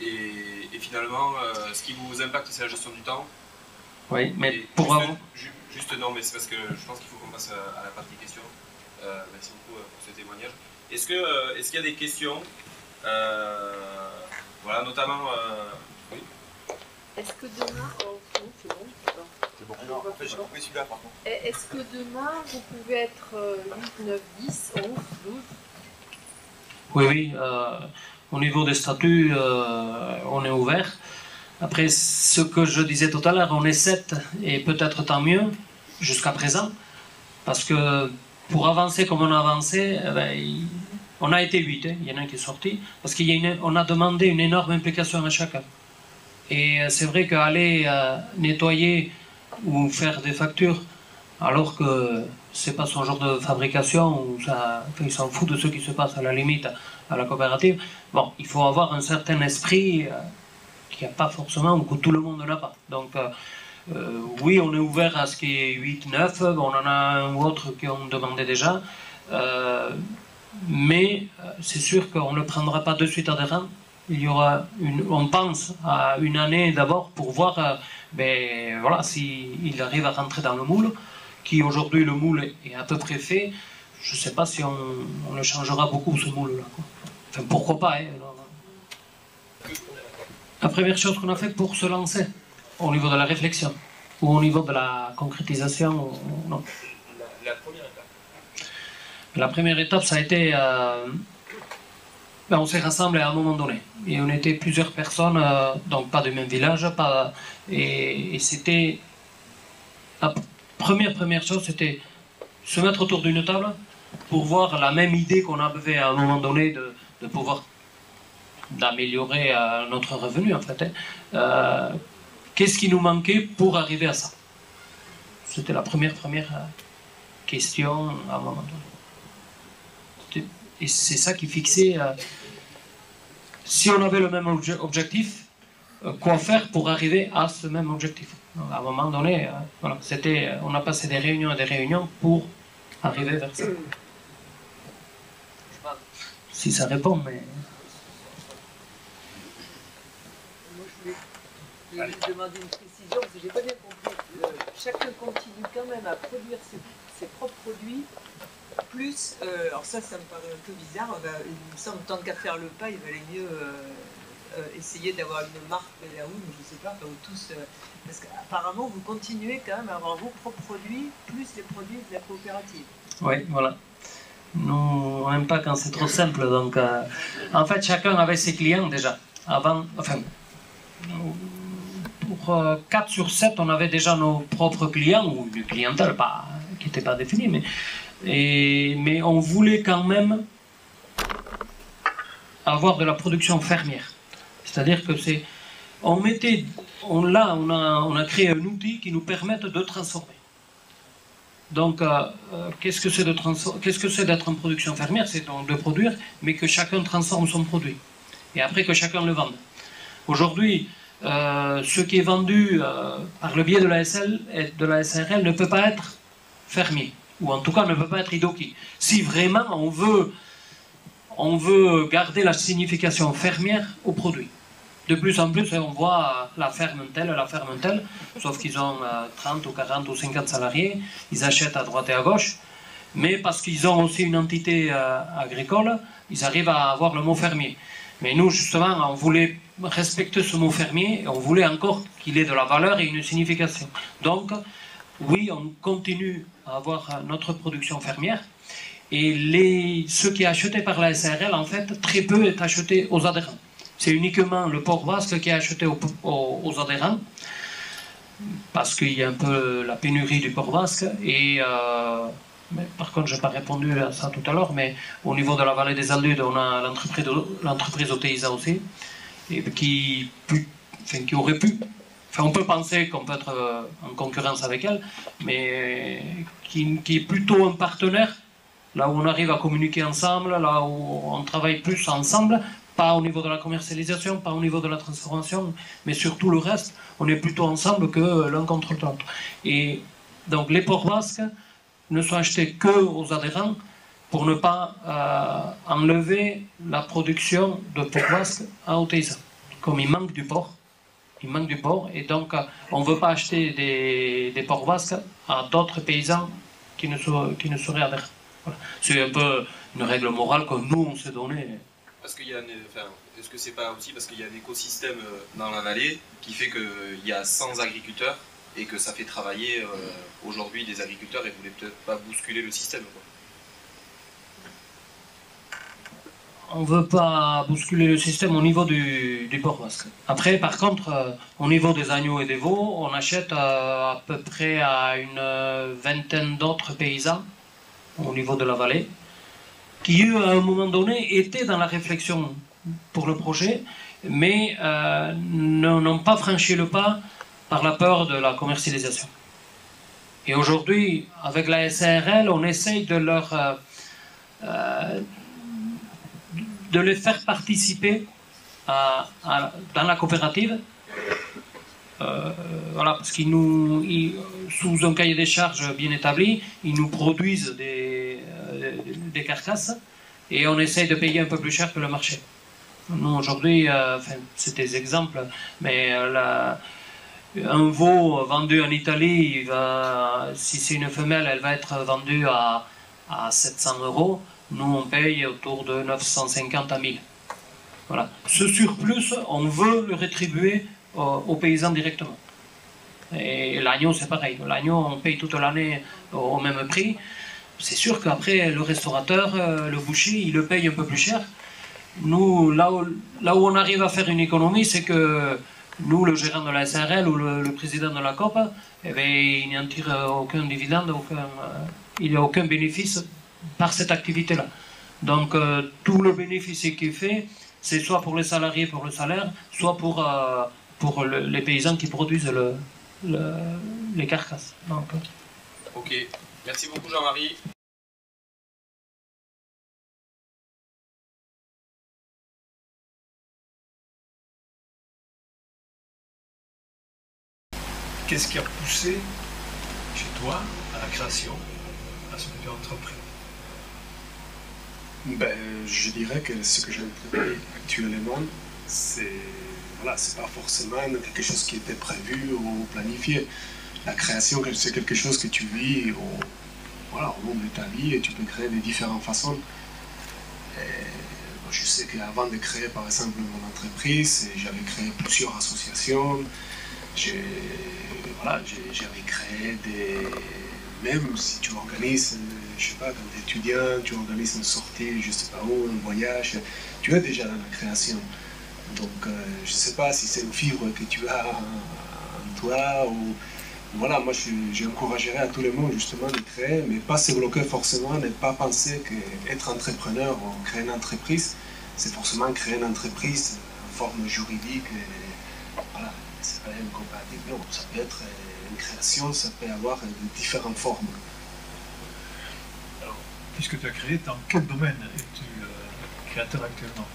et finalement ce qui vous impacte c'est la gestion du temps. Oui, mais non, mais c'est parce que je pense qu'il faut qu'on passe à la partie questions. Merci beaucoup pour ce témoignage. Est-ce qu'il y a des questions Voilà, notamment... oui. Est-ce que demain... Oh, non, c'est bon. C'est bon. Alors, en fait, j'ai coupé celui-là, par contre. Est-ce que demain, vous pouvez être 8, 9, 10, 11, 12? Oui, oui. Au niveau des statuts, on est ouvert. Après, ce que je disais tout à l'heure, on est 7 et peut-être tant mieux jusqu'à présent. Parce que pour avancer comme on a avancé, on a été 8, hein, il y en a un qui est sorti, parce qu'on a demandé une énorme implication à chacun. Et c'est vrai qu'aller nettoyer ou faire des factures, alors que c'est pas son genre de fabrication, il s'en fout de ce qui se passe à la limite à la coopérative, bon, il faut avoir un certain esprit qu'il n'y a pas forcément ou que tout le monde n'a pas. Donc oui, on est ouvert à ce qui est 8, 9, on en a un ou autre qui ont demandé déjà, mais c'est sûr qu'on ne prendra pas de suite adhérent. Il y aura on pense à une année d'abord pour voir voilà, s'il arrive à rentrer dans le moule, qui aujourd'hui le moule est à peu près fait. Je ne sais pas si on le changera beaucoup ce moule-là. Enfin, pourquoi pas, hein, alors. La première chose qu'on a fait pour se lancer, au niveau de la réflexion, ou au niveau de la concrétisation, non. La première étape. La première étape, ça a été... on s'est rassemblés à un moment donné. Et on était plusieurs personnes, donc pas du même village, et c'était... La première chose, c'était se mettre autour d'une table pour voir la même idée qu'on avait à un moment donné de pouvoir d'améliorer notre revenu, en fait. Qu'est-ce qui nous manquait pour arriver à ça? C'était la première question à un moment donné. Et c'est ça qui fixait, si on avait le même objectif, quoi faire pour arriver à ce même objectif. Donc, à un moment donné, voilà, on a passé des réunions et des réunions pour arriver vers ça. Je sais pas si ça répond, mais... Moi, je voulais vous demander une précision, parce que j'ai pas bien compris. Chacun continue quand même à produire ses propres produits, plus, alors ça me paraît un peu bizarre, il me semble, tant qu'à faire le pas, il valait mieux essayer d'avoir une marque Belaoun, je sais pas, ou tous, parce qu'apparemment vous continuez quand même à avoir vos propres produits, plus les produits de la coopérative. Oui, voilà. Nous, on n'aime pas quand c'est trop simple, donc en fait chacun avait ses clients déjà, avant, enfin, pour 4 sur 7, on avait déjà nos propres clients, ou une clientèle qui n'était pas définie, mais on voulait quand même avoir de la production fermière. C'est-à-dire que on a créé un outil qui nous permette de transformer. Donc, qu'est-ce que c'est d'être en production fermière? C'est donc de produire, mais que chacun transforme son produit. Et après que chacun le vende. Aujourd'hui, ce qui est vendu par le biais de la SARL ne peut pas être fermier. Ou en tout cas ne peut pas être idoki. Si vraiment on veut garder la signification fermière au produit. De plus en plus, on voit la ferme telle, sauf qu'ils ont 30 ou 40 ou 50 salariés, ils achètent à droite et à gauche, mais parce qu'ils ont aussi une entité agricole, ils arrivent à avoir le mot fermier. Mais nous, justement, on voulait respecter ce mot fermier, et on voulait encore qu'il ait de la valeur et une signification. Donc, oui, on continue à avoir notre production fermière, et ce qui est acheté par la SARL, en fait, très peu est acheté aux adhérents. C'est uniquement le porc basque qui est acheté aux adhérents, parce qu'il y a un peu la pénurie du porc basque, et mais par contre, je n'ai pas répondu à ça tout à l'heure, mais au niveau de la vallée des Aldudes, on a l'entreprise Oteiza aussi, et qui aurait pu... Enfin, on peut penser qu'on peut être en concurrence avec elle, mais qui est plutôt un partenaire, là où on arrive à communiquer ensemble, là où on travaille plus ensemble, pas au niveau de la commercialisation, pas au niveau de la transformation, mais surtout le reste, on est plutôt ensemble que l'un contre l'autre. Et donc les porcs basques ne sont achetés que aux adhérents pour ne pas enlever la production de porc basque à Oteiza. Comme il manque du porc, et donc on ne veut pas acheter des porcs basques à d'autres paysans qui ne seraient adhérents. Voilà. C'est un peu une règle morale que nous on s'est donnée. Parce qu'il y a est-ce que c'est pas aussi parce qu'il y a un écosystème dans la vallée qui fait qu'il y a 100 agriculteurs et que ça fait travailler aujourd'hui des agriculteurs et vous voulez peut-être pas bousculer le système, quoi. On ne veut pas bousculer le système au niveau du porc basque. Après, par contre, au niveau des agneaux et des veaux, on achète à peu près à une vingtaine d'autres paysans au niveau de la vallée, qui, eux, à un moment donné, étaient dans la réflexion pour le projet, mais n'ont pas franchi le pas par la peur de la commercialisation. Et aujourd'hui, avec la SARL, on essaye de les faire participer dans la coopérative, voilà, parce qu'ils sous un cahier des charges bien établi, ils nous produisent des carcasses et on essaye de payer un peu plus cher que le marché. Nous aujourd'hui, c'est des exemples, mais un veau vendu en Italie, si c'est une femelle, elle va être vendue à 700 €. Nous, on paye autour de 950 à 1000. Voilà. Ce surplus, on veut le rétribuer aux paysans directement. Et l'agneau, c'est pareil. L'agneau, on paye toute l'année au même prix. C'est sûr qu'après, le restaurateur, le boucher, il le paye un peu plus cher. Nous, là où on arrive à faire une économie, c'est que nous, le gérant de la SARL ou le président de la COP, eh bien, il n'en tire aucun dividende, il n'y a aucun bénéfice par cette activité-là. Donc tout le bénéfice qui est fait, c'est soit pour les salariés pour le salaire, soit pour les paysans qui produisent les carcasses. Donc, ok, merci beaucoup Jean-Marie. Qu'est-ce qui a poussé chez toi à la création, à ce que tu as entrepris? Ben, je dirais que ce que j'entreprends actuellement, c'est pas forcément quelque chose qui était prévu ou planifié. La création, c'est quelque chose que tu vis au long de ta vie et tu peux créer de différentes façons. Je sais qu'avant de créer par exemple mon entreprise, j'avais créé plusieurs associations. J'avais créé même si tu organises, je sais pas, quand tu es étudiant, tu organises une sortie, je sais pas où, un voyage, tu es déjà dans la création. Donc, je sais pas si c'est une fibre que tu as en toi ou... Voilà, moi j'encouragerais à tout le monde justement de créer, mais pas se bloquer forcément, ne pas penser qu'être entrepreneur ou créer une entreprise, c'est forcément créer une entreprise en forme juridique. Voilà, c'est pas incompatible. Non, ça peut être une création, ça peut avoir de différentes formes. Alors, puisque tu as créé, dans quel domaine es-tu créateur actuellement?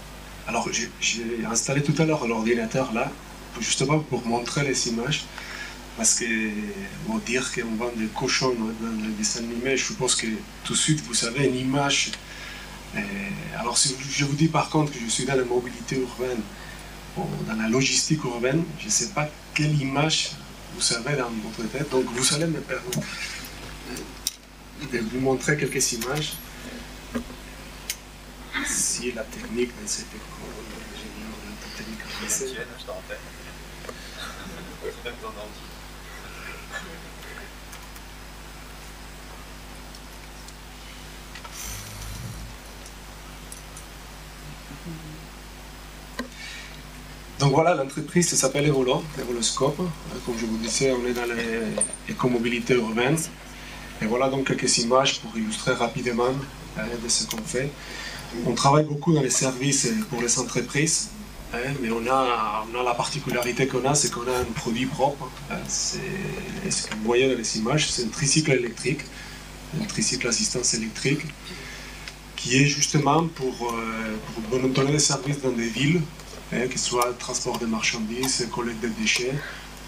Alors, j'ai installé tout à l'heure l'ordinateur là, justement pour montrer les images. Parce que dire qu'on vend des cochons dans les dessins animés, je suppose que tout de suite vous savez une image. Alors si je vous dis par contre que je suis dans la mobilité urbaine, dans la logistique urbaine, je ne sais pas quelle image vous savez dans votre tête. Donc vous allez me permettre de vous montrer quelques images. Si la technique de cette école, la technique française. Je t'en rappelle. Même ton ordi. Donc voilà, l'entreprise s'appelle Evoloscope. Comme je vous disais, on est dans l'écomobilité urbaine. Et voilà donc quelques images pour illustrer rapidement de ce qu'on fait. On travaille beaucoup dans les services pour les entreprises, mais on a la particularité qu'on a, c'est qu'on a un produit propre. Ce que vous voyez dans les images, c'est un tricycle électrique, un tricycle assistance électrique, qui est justement pour donner des services dans des villes, que ce soit transport de marchandises, collecte de déchets,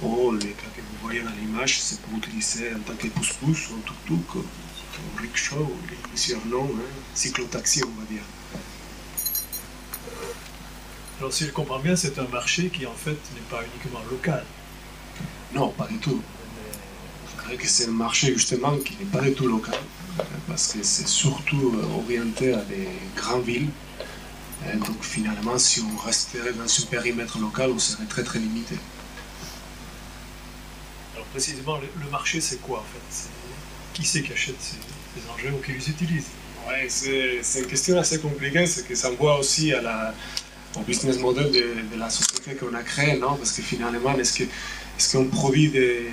ou les cas que vous voyez dans l'image, c'est pour utiliser en tant que pousse-pousse, ou tuk-tuk, ou rickshaw, ou plusieurs noms, cyclotaxi on va dire. Alors si je comprends bien, c'est un marché qui en fait n'est pas uniquement local. Non, pas du tout. Je dirais que c'est un marché justement qui n'est pas du tout local, parce que c'est surtout orienté à des grandes villes, Donc finalement, si on resterait dans ce périmètre local, on serait très très limité. Alors précisément, le marché, c'est quoi en fait? Qui c'est qui achète ces engins ou qui les utilise? Ouais, c'est une question assez compliquée, c'est que ça envoie aussi au business model de la société qu'on a créée, non? Parce que finalement, est-ce qu'on produit des...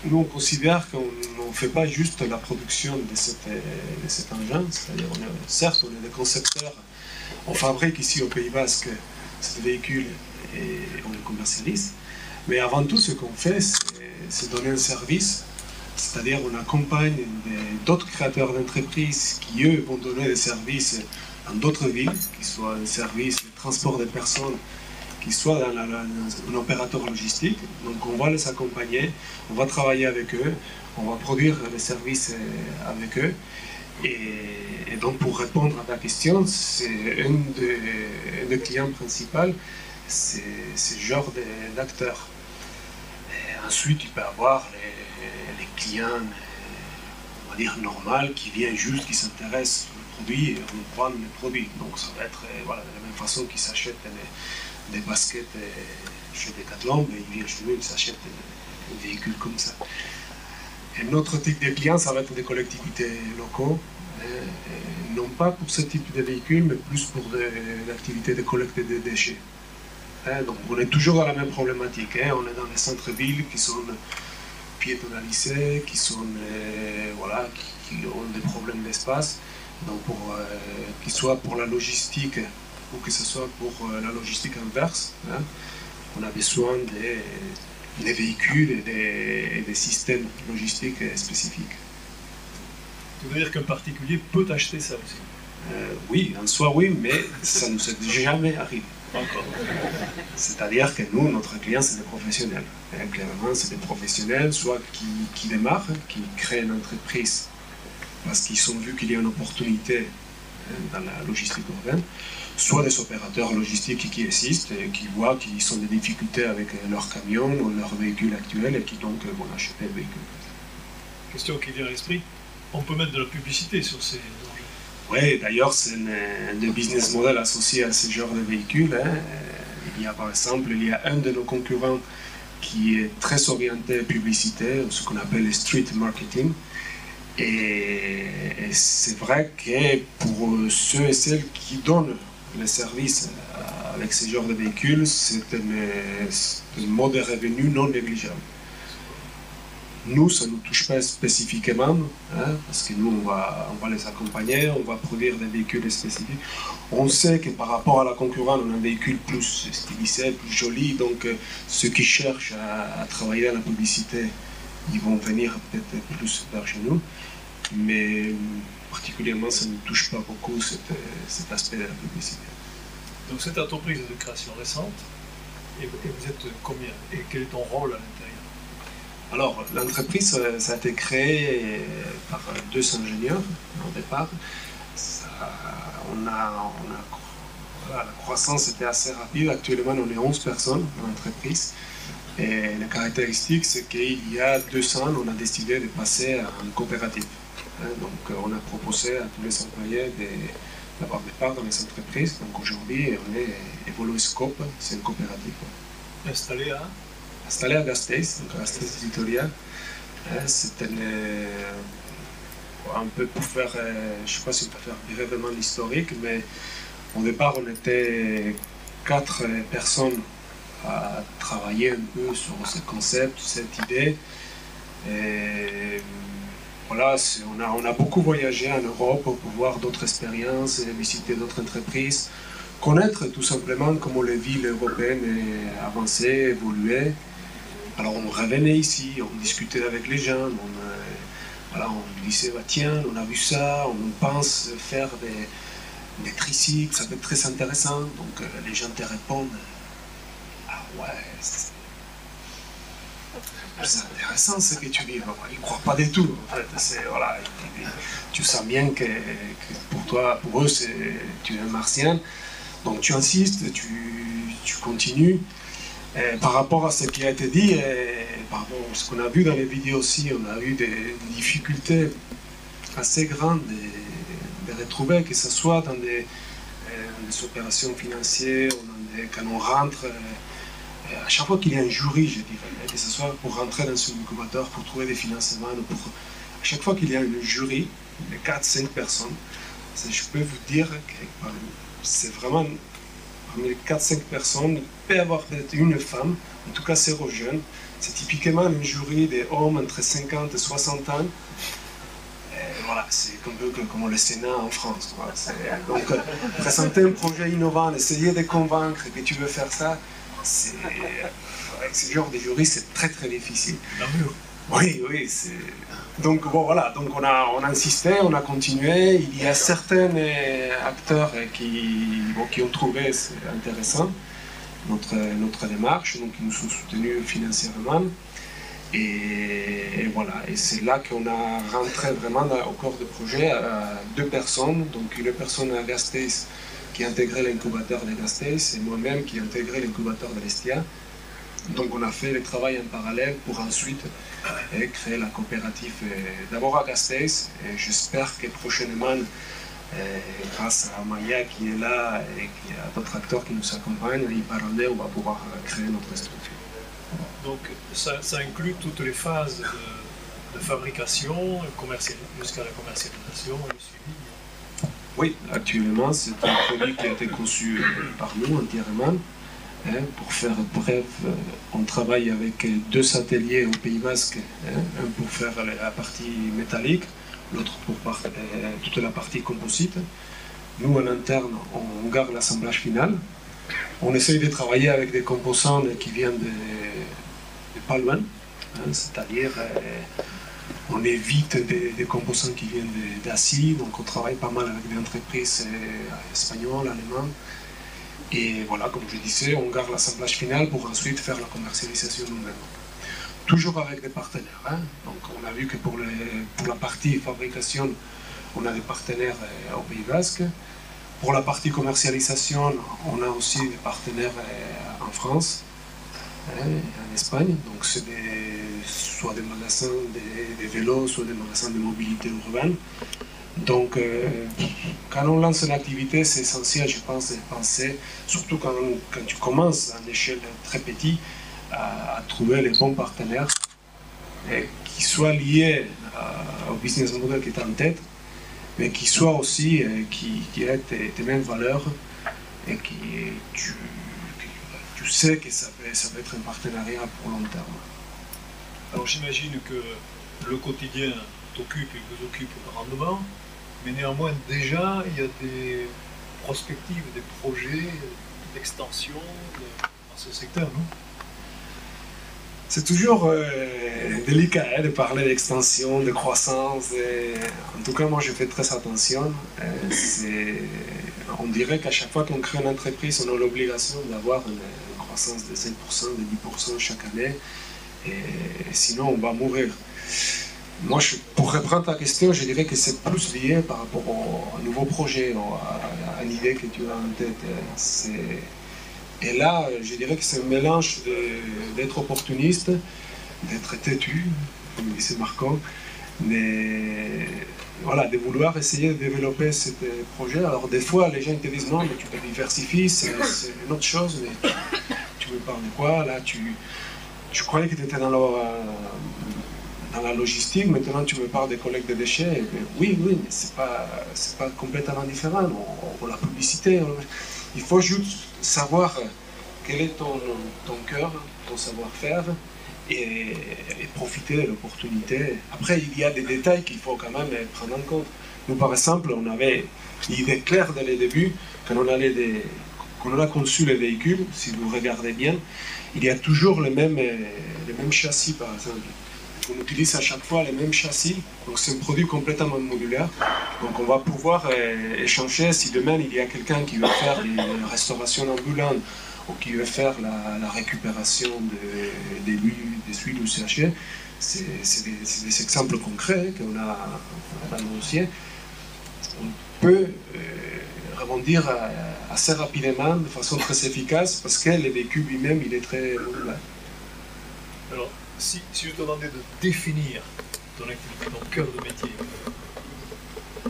Nous, on considère qu'on ne fait pas juste la production de cet engin, c'est-à-dire, certes, on est des concepteurs, on fabrique ici au Pays Basque ce véhicule et on le commercialise, mais avant tout, ce qu'on fait, c'est donner un service, c'est-à-dire on accompagne d'autres créateurs d'entreprises qui, eux, vont donner des services dans d'autres villes, qui soient un service de transport des personnes, qui soient dans un opérateur logistique. Donc on va les accompagner, on va travailler avec eux, on va produire les services avec eux. Et donc pour répondre à ta question, c'est un des clients principaux, c'est ce genre d'acteurs. Ensuite, il peut y avoir les clients, on va dire, normaux, qui viennent juste, qui s'intéressent au produit et on prend les produits. Donc ça va être voilà, de la même façon qu'ils s'achètent des baskets chez Decathlon, mais ils viennent chez nous, ils s'achètent un véhicule comme ça. Un autre type de clients, ça va être des collectivités locaux, non pas pour ce type de véhicule, mais plus pour l'activité de collecte de déchets. Donc on est toujours dans la même problématique. On est dans les centres-villes qui sont piétonalisés, qui ont des problèmes d'espace. Donc qu'il soit pour la logistique ou que ce soit pour la logistique inverse, on a besoin des véhicules et des systèmes logistiques spécifiques. Ça veut dire qu'un particulier peut acheter ça aussi? Oui, en soi oui, mais ça ne nous est jamais arrivé. Encore. C'est-à-dire que nous, notre client, c'est des professionnels. Et clairement, c'est des professionnels, soit qui démarrent, qui créent une entreprise parce qu'ils ont vu qu'il y a une opportunité dans la logistique urbaine, soit des opérateurs logistiques qui existent et qui voient qu'ils ont des difficultés avec leurs camions ou leurs véhicules actuels et qui donc vont acheter le véhicule. Question qui vient à l'esprit, on peut mettre de la publicité sur ces engins? Oui, d'ailleurs, c'est un business model associé à ce genre de véhicules. Il y a par exemple, un de nos concurrents qui est très orienté publicité, ce qu'on appelle le street marketing. Et c'est vrai que pour ceux et celles qui donnent les services avec ce genre de véhicules, c'est un mode de revenu non négligeable. Nous, ça ne nous touche pas spécifiquement, parce que nous, on va les accompagner, on va produire des véhicules spécifiques. On sait que par rapport à la concurrence, on a un véhicule plus stylisé, plus joli, donc ceux qui cherchent à travailler dans la publicité, ils vont venir peut-être plus vers chez nous, mais particulièrement, ça ne touche pas beaucoup cet aspect de la publicité. Donc cette entreprise est de création récente, et vous êtes combien? Et quel est ton rôle à l'intérieur? Alors, l'entreprise, ça a été créé par 2 ingénieurs au départ. La croissance était assez rapide. Actuellement, on est 11 personnes dans l'entreprise. Et la caractéristique, c'est qu'il y a 2 ans, on a décidé de passer à une coopérative. Donc, on a proposé à tous les employés d'avoir des parts dans les entreprises. Donc, aujourd'hui, on est Evoloscope, c'est une coopérative. Installé à Gasteiz, donc à Gasteiz Vitoria. C'était un peu pour faire, je ne sais pas si on peut faire brièvement l'historique, mais au départ on était 4 personnes à travailler un peu sur ce concept, cette idée. Et voilà, on a beaucoup voyagé en Europe pour voir d'autres expériences, visiter d'autres entreprises, connaître tout simplement comment les villes européennes avançaient, évoluaient. Alors on revenait ici, on discutait avec les gens, on disait bah, tiens, on a vu ça, on pense faire des tricycles, ça peut être très intéressant. Donc les gens te répondent ah ouais, c'est intéressant ce que tu dis. Bon, ils ne croient pas du tout. En fait. Voilà, tu sens bien que pour eux, tu es un martien. Donc tu insistes, tu continues. Par rapport à ce qui a été dit, par rapport à ce qu'on a vu dans les vidéos aussi, on a eu des difficultés assez grandes de retrouver, que ce soit dans les opérations financières, quand on rentre, à chaque fois qu'il y a un jury, je dirais, que ce soit pour rentrer dans un incubateur, pour trouver des financements, à chaque fois qu'il y a un jury de 4-5 personnes, je peux vous dire que c'est vraiment, parmi les 4-5 personnes, il peut y avoir peut-être une femme, en tout cas sérogène. C'est typiquement un jury d'hommes entre 50 et 60 ans. Voilà, c'est un peu comme le Sénat en France. Voilà. Donc, présenter un projet innovant, essayer de convaincre que tu veux faire ça, avec ce genre de jury, c'est très très difficile. Oui, oui. Donc bon, voilà, donc on a insisté, on a continué. Il y a certains acteurs qui ont trouvé intéressant notre démarche, donc ils nous ont soutenus financièrement. Et voilà, et c'est là qu'on a rentré vraiment au corps du projet à 2 personnes, donc une personne à Gasteiz qui a intégré l'incubateur de Gasteiz et moi-même qui ai intégré l'incubateur de l'Estia. Donc on a fait le travail en parallèle pour ensuite créer la coopérative d'abord à Gasteiz, et j'espère que prochainement, grâce à Maya qui est là et qu'il y a d'autres acteurs qui nous accompagnent, en parallèle on va pouvoir créer notre structure. Donc ça inclut toutes les phases de fabrication jusqu'à la commercialisation et le suivi. Oui, actuellement c'est un produit qui a été conçu par nous entièrement. Pour faire bref, on travaille avec 2 ateliers au Pays Basque, un pour faire la partie métallique, l'autre pour toute la partie composite. Nous en interne, on garde l'assemblage final. On essaye de travailler avec des composants qui viennent de pas loin, c'est-à-dire on évite des composants qui viennent d'Asie, donc on travaille pas mal avec des entreprises espagnoles, allemandes. Et voilà, comme je disais, on garde l'assemblage final pour ensuite faire la commercialisation nous-mêmes. Toujours avec des partenaires. Donc on a vu que pour la partie fabrication, on a des partenaires au Pays Basque. Pour la partie commercialisation, on a aussi des partenaires en France, en Espagne. Donc c'est soit des magasins de vélos, soit des magasins de mobilité urbaine. Donc, quand on lance une activité, c'est essentiel, je pense, de penser, surtout quand tu commences à une échelle très petite, à trouver les bons partenaires qui soient liés au business model qui est en tête, mais qui soient aussi, qui aient tes mêmes valeurs et tu sais que ça peut être un partenariat pour long terme. Alors, j'imagine que le quotidien t'occupe et vous occupe grandement, mais néanmoins déjà il y a des prospectives, des projets d'extension dans ce secteur, non? C'est toujours délicat de parler d'extension, de croissance. En tout cas, moi je fais très attention. On dirait qu'à chaque fois qu'on crée une entreprise, on a l'obligation d'avoir une croissance de 5%, de 10% chaque année, et sinon on va mourir. Moi, pour reprendre ta question, je dirais que c'est plus lié par rapport au nouveau projet, à l'idée que tu as en tête. Et là, je dirais que c'est un mélange d'être opportuniste, d'être têtu, comme disait Marco, mais voilà, de vouloir essayer de développer ce projet. Alors des fois, les gens te disent non, mais tu te diversifies, c'est une autre chose, mais tu me parles de quoi? Là, je croyais que tu étais dans la logistique, maintenant tu me parles des collectes de déchets. Oui, mais c'est pas complètement différent. On la publicité. Il faut juste savoir quel est ton cœur, ton savoir-faire, et profiter de l'opportunité. Après, il y a des détails qu'il faut quand même prendre en compte. Nous, par exemple, on avait l'idée claire dès le début, quand on a conçu les véhicules, si vous regardez bien, il y a toujours le même châssis, par exemple. On utilise à chaque fois les mêmes châssis, donc c'est un produit complètement modulaire. Donc on va pouvoir échanger si demain il y a quelqu'un qui veut faire des restaurations ambulantes ou qui veut faire la récupération des huiles UCHE. C'est des exemples concrets qu'on a dans le dossier. On peut rebondir assez rapidement, de façon très efficace, parce que le véhicule lui-même il est très modulaire. Alors, si je te demandais de définir ton activité, ton cœur de métier,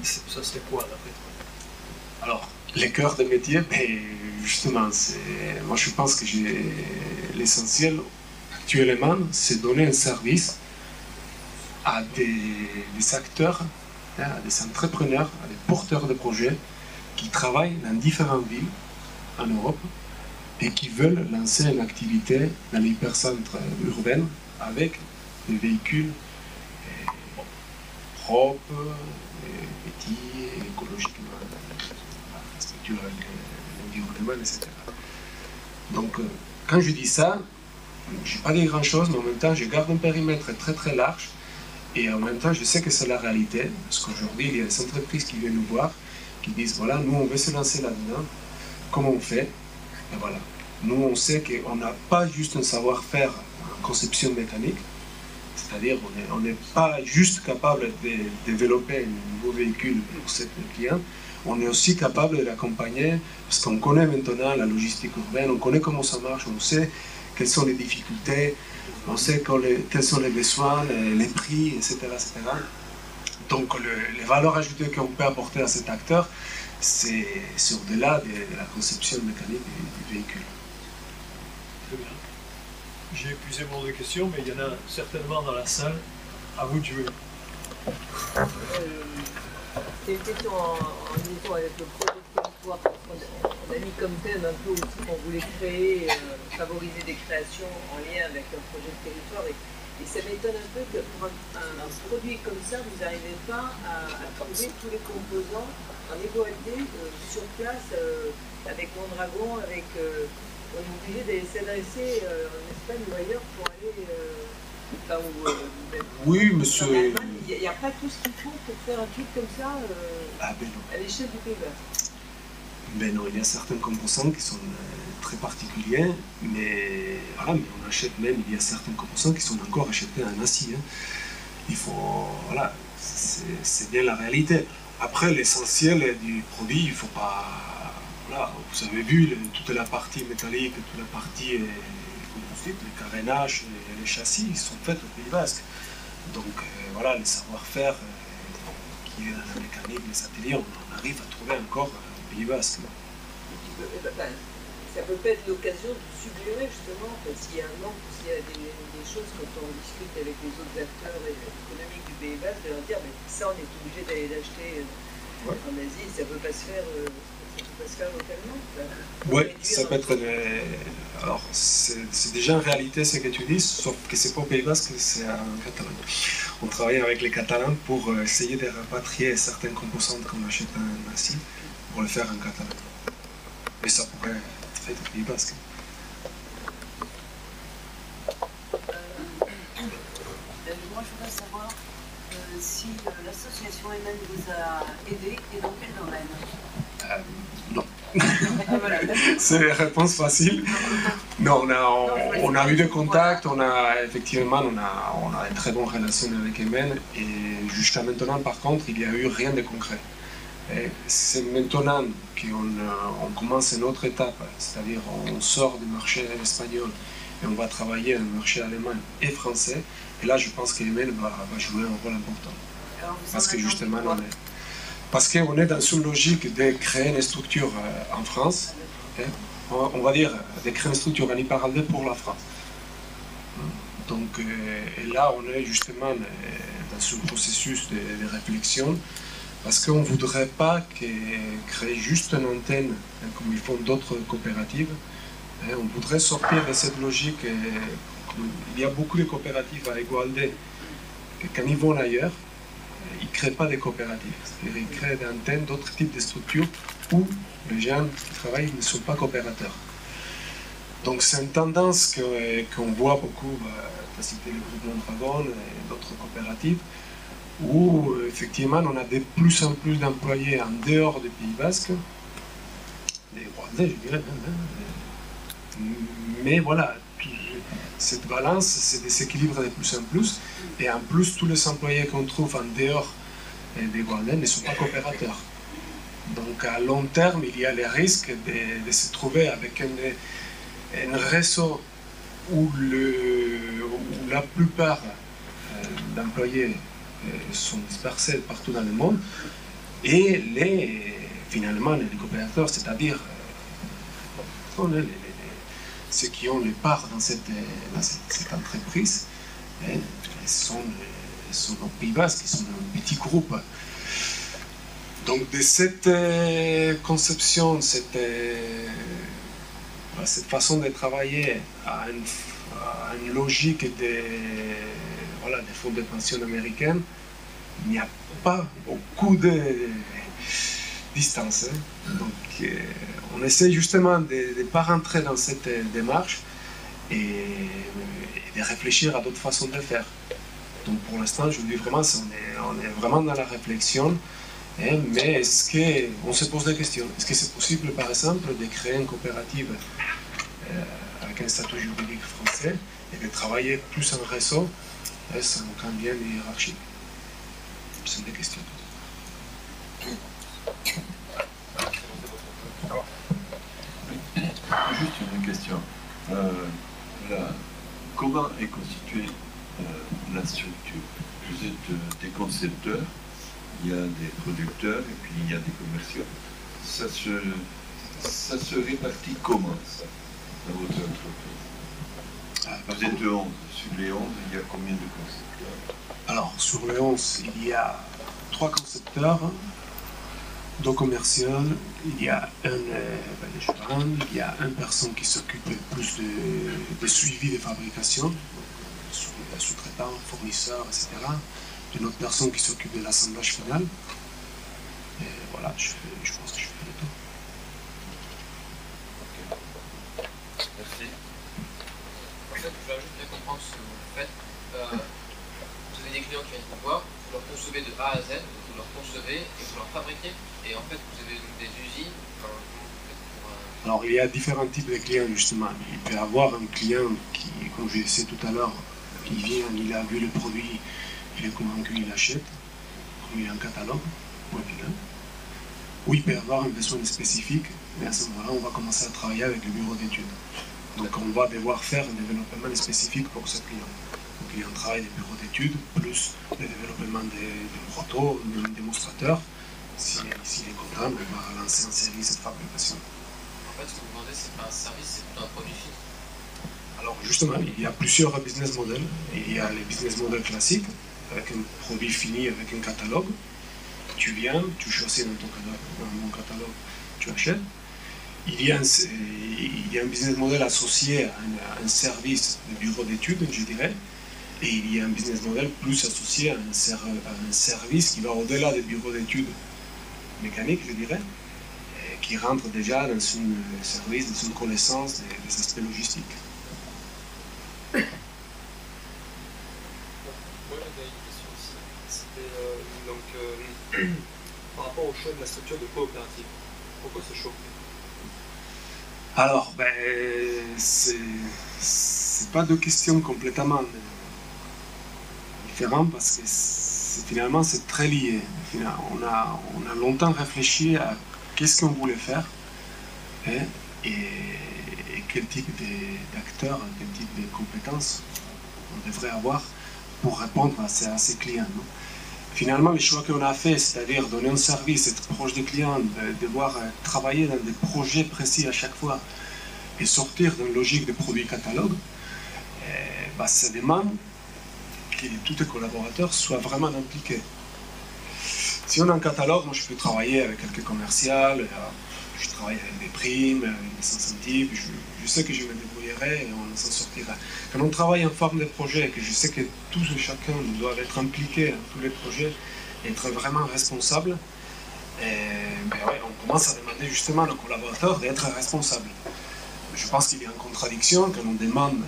ça serait quoi d'après toi? Alors, le cœur de métier, justement, moi je pense que l'essentiel actuellement, c'est donner un service à des acteurs, à des entrepreneurs, à des porteurs de projets qui travaillent dans différentes villes en Europe et qui veulent lancer une activité dans l'hypercentre urbain avec des véhicules propres, petits, écologiquement, l'infrastructure, l'environnement, etc. Donc, quand je dis ça, je n'ai pas dit grand-chose, mais en même temps, je garde un périmètre très très large. Et en même temps, je sais que c'est la réalité, parce qu'aujourd'hui, il y a des entreprises qui viennent nous voir, qui disent, voilà, nous, on veut se lancer là-dedans, comment on fait? Et voilà. Nous, on sait qu'on n'a pas juste un savoir-faire en conception mécanique, c'est-à-dire on n'est pas juste capable de développer un nouveau véhicule pour ce client, on est aussi capable de l'accompagner, parce qu'on connaît maintenant la logistique urbaine, on connaît comment ça marche, on sait quelles sont les difficultés, on sait quels sont les besoins, les prix, etc. etc. Donc les valeurs ajoutées qu'on peut apporter à cet acteur, c'est au-delà de la conception mécanique du véhicule. Très bien. J'ai épuisé mon de questions, mais il y en a certainement dans la salle. À vous de jouer. C'est une question en liaison avec le projet de territoire. On a mis comme thème un peu aussi qu'on voulait créer, favoriser des créations en lien avec un projet de territoire. Et ça m'étonne un peu que pour un produit comme ça, vous n'arrivez pas à trouver tous les composants en égalité sur place avec Mondragon, avec... on est obligé d'aller s'adresser en Espagne ou ailleurs pour aller... oui, monsieur. Il n'y a pas tout ce qu'il faut pour faire un truc comme ça à l'échelle du Pays Basque. Ben non, il y a certains composants qui sont très particuliers, mais voilà, mais on achète même, il y a certains composants qui sont encore achetés en Asie. Hein. Il faut, voilà, c'est bien la réalité. Après, l'essentiel du produit, il ne faut pas, voilà, vous avez vu toute la partie métallique, toute la partie composite, les carénages, les châssis, ils sont faits au Pays Basque. Donc voilà, les savoir-faire qui est dans la mécanique, les ateliers, on arrive à trouver encore au Pays Basque. Ça peut pas être l'occasion de sublimer justement, s'il y a un manque, s'il y a des choses quand on discute avec les autres acteurs économiques du Pays Basque, de leur dire mais ça on est obligé d'aller l'acheter en Asie, ça peut pas se faire. Ça peut se faire localement. Oui, ça peut être. Alors, c'est déjà en réalité ce que tu dis, sauf que c'est pas au Pays Basque, c'est en Catalogne. On travaille avec les Catalans pour essayer de rapatrier certaines composantes qu'on achète en Asie pour le faire en Catalogne. Mais ça pourrait être fait au Pays Basque. Moi, je voudrais savoir si l'association MN vous a aidé et dans quel domaine? Non. C'est la réponse facile. Non, on a eu des contacts, effectivement, on a une très bonne relation avec MN et jusqu'à maintenant, par contre, il n'y a eu rien de concret. C'est maintenant qu'on commence une autre étape, c'est-à-dire on sort du marché espagnol et on va travailler dans le marché allemand et français. Et là, je pense que MN va jouer un rôle important. Parce que justement, parce qu'on est dans une logique de créer une structure en France, on va dire de créer une structure en hyperalde pour la France. Donc et là, on est justement dans ce processus de réflexion, parce qu'on ne voudrait pas créer juste une antenne, comme ils font d'autres coopératives. On voudrait sortir de cette logique. Il y a beaucoup de coopératives à Egualde que quand ils vont ailleurs, ils ne créent pas des coopératives. C'est-à-dire qu'ils créent des antennes, d'autres types de structures où les gens qui travaillent ne sont pas coopérateurs. Donc c'est une tendance qu'on voit beaucoup, tu as cité le groupe Mondragon et d'autres coopératives, où effectivement on a de plus en plus d'employés en dehors du Pays Basque, des Rwandais je dirais, mais voilà, cette balance se déséquilibre de plus en plus, et en plus tous les employés qu'on trouve en dehors des Rwandais ne sont pas coopérateurs. Donc à long terme, il y a le risque de se trouver avec un réseau où la plupart d'employés sont dispersés partout dans le monde, et finalement, les coopérateurs, c'est-à-dire ceux qui ont les parts dans cette entreprise, sont nos Pays Basques, qui sont un petit groupe. Donc de cette conception, cette façon de travailler à une logique des fonds de pension américains, il n'y a pas beaucoup de distance. Donc on essaie justement de ne pas rentrer dans cette démarche et de réfléchir à d'autres façons de le faire. Donc pour l'instant, je vous dis vraiment, on est vraiment dans la réflexion. Mais est-ce qu'on se pose des questions? Est-ce que c'est possible, par exemple, de créer une coopérative avec un statut juridique français et de travailler plus en réseau sans aucun lien hiérarchique? C'est des questions. Juste une question. Comment est constituée la structure? Vous êtes des concepteurs, il y a des producteurs et puis il y a des commerciaux. Ça se répartit comment, ça, dans votre entreprise? Vous êtes 11. Sur les 11, il y a combien de concepteurs? Alors, sur les 11, il y a 3 concepteurs, 2 commerciaux, il y a il y a une personne qui s'occupe plus de suivi de fabrication, sous-traitants, fournisseurs, etc. Une autre personne qui s'occupe de l'assemblage final. Et voilà, je pense que je fais le tour. Merci. En fait, je veux juste bien comprendre ce que vous faites. Vous avez des clients qui viennent vous voir, vous leur concevez de A à Z, vous leur concevez et vous leur fabriquez. Et en fait, vous avez des usines. Alors, il y a différents types de clients, justement. Il peut y avoir un client qui, comme je disais tout à l'heure, il vient, il a vu le produit, il est convaincu, il achète, comme il a un catalogue, ou il peut y avoir un besoin spécifique, mais à ce moment-là, on va commencer à travailler avec le bureau d'études. Donc, on va devoir faire un développement spécifique pour ce client. Donc, il y a un travail de bureau d'études, plus le développement des protos, des démonstrateurs. S'il est content, on va lancer un service de fabrication. En fait, ce que vous vendez, c'est pas un service, c'est plutôt un produit fini. Alors justement, il y a plusieurs business models. Il y a les business models classiques, avec un produit fini, avec un catalogue. Tu viens, tu choisis dans mon catalogue, tu achètes. Il y a un business model associé à un service de bureau d'études, je dirais. Et il y a un business model plus associé à un service qui va au-delà des bureaux d'études mécaniques, je dirais, et qui rentre déjà dans un service, dans une connaissance des aspects logistiques. Moi j'avais une question aussi. C'était par rapport au choix de la structure de coopérative. Pourquoi ce choix? Alors, c'est pas deux questions complètement différentes parce que finalement c'est très lié. On a longtemps réfléchi à qu'est-ce qu'on voulait faire et quel type d'acteurs, quel type de compétences on devrait avoir pour répondre à ces clients. Non? Finalement, les choix qu'on a fait, c'est-à-dire donner un service, être proche des clients, devoir travailler dans des projets précis à chaque fois et sortir d'une logique de produits catalogue, ça demande que tous les collaborateurs soient vraiment impliqués. Si on a un catalogue, moi je peux travailler avec quelques commerciales, je travaille avec des primes, avec des incentives, je sais que je me débrouillerai et on s'en sortira. Quand on travaille en forme de projet, que je sais que tous et chacun doivent être impliqués dans tous les projets, être vraiment responsables, on commence à demander justement à nos collaborateurs d'être responsables. Je pense qu'il y a une contradiction quand on demande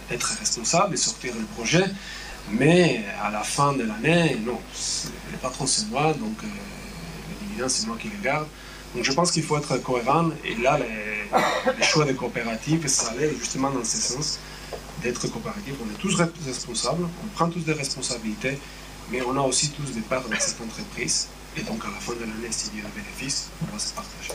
d'être responsable et sortir le projet, mais à la fin de l'année, non, le patron c'est moi, donc les dividendes c'est moi qui les garde. Donc je pense qu'il faut être cohérent, et là les choix des coopératives, ça allait justement dans ce sens, d'être coopératif. On est tous responsables, on prend tous des responsabilités, mais on a aussi tous des parts dans cette entreprise, et donc à la fin de l'année, s'il y a un bénéfice, on va se partager.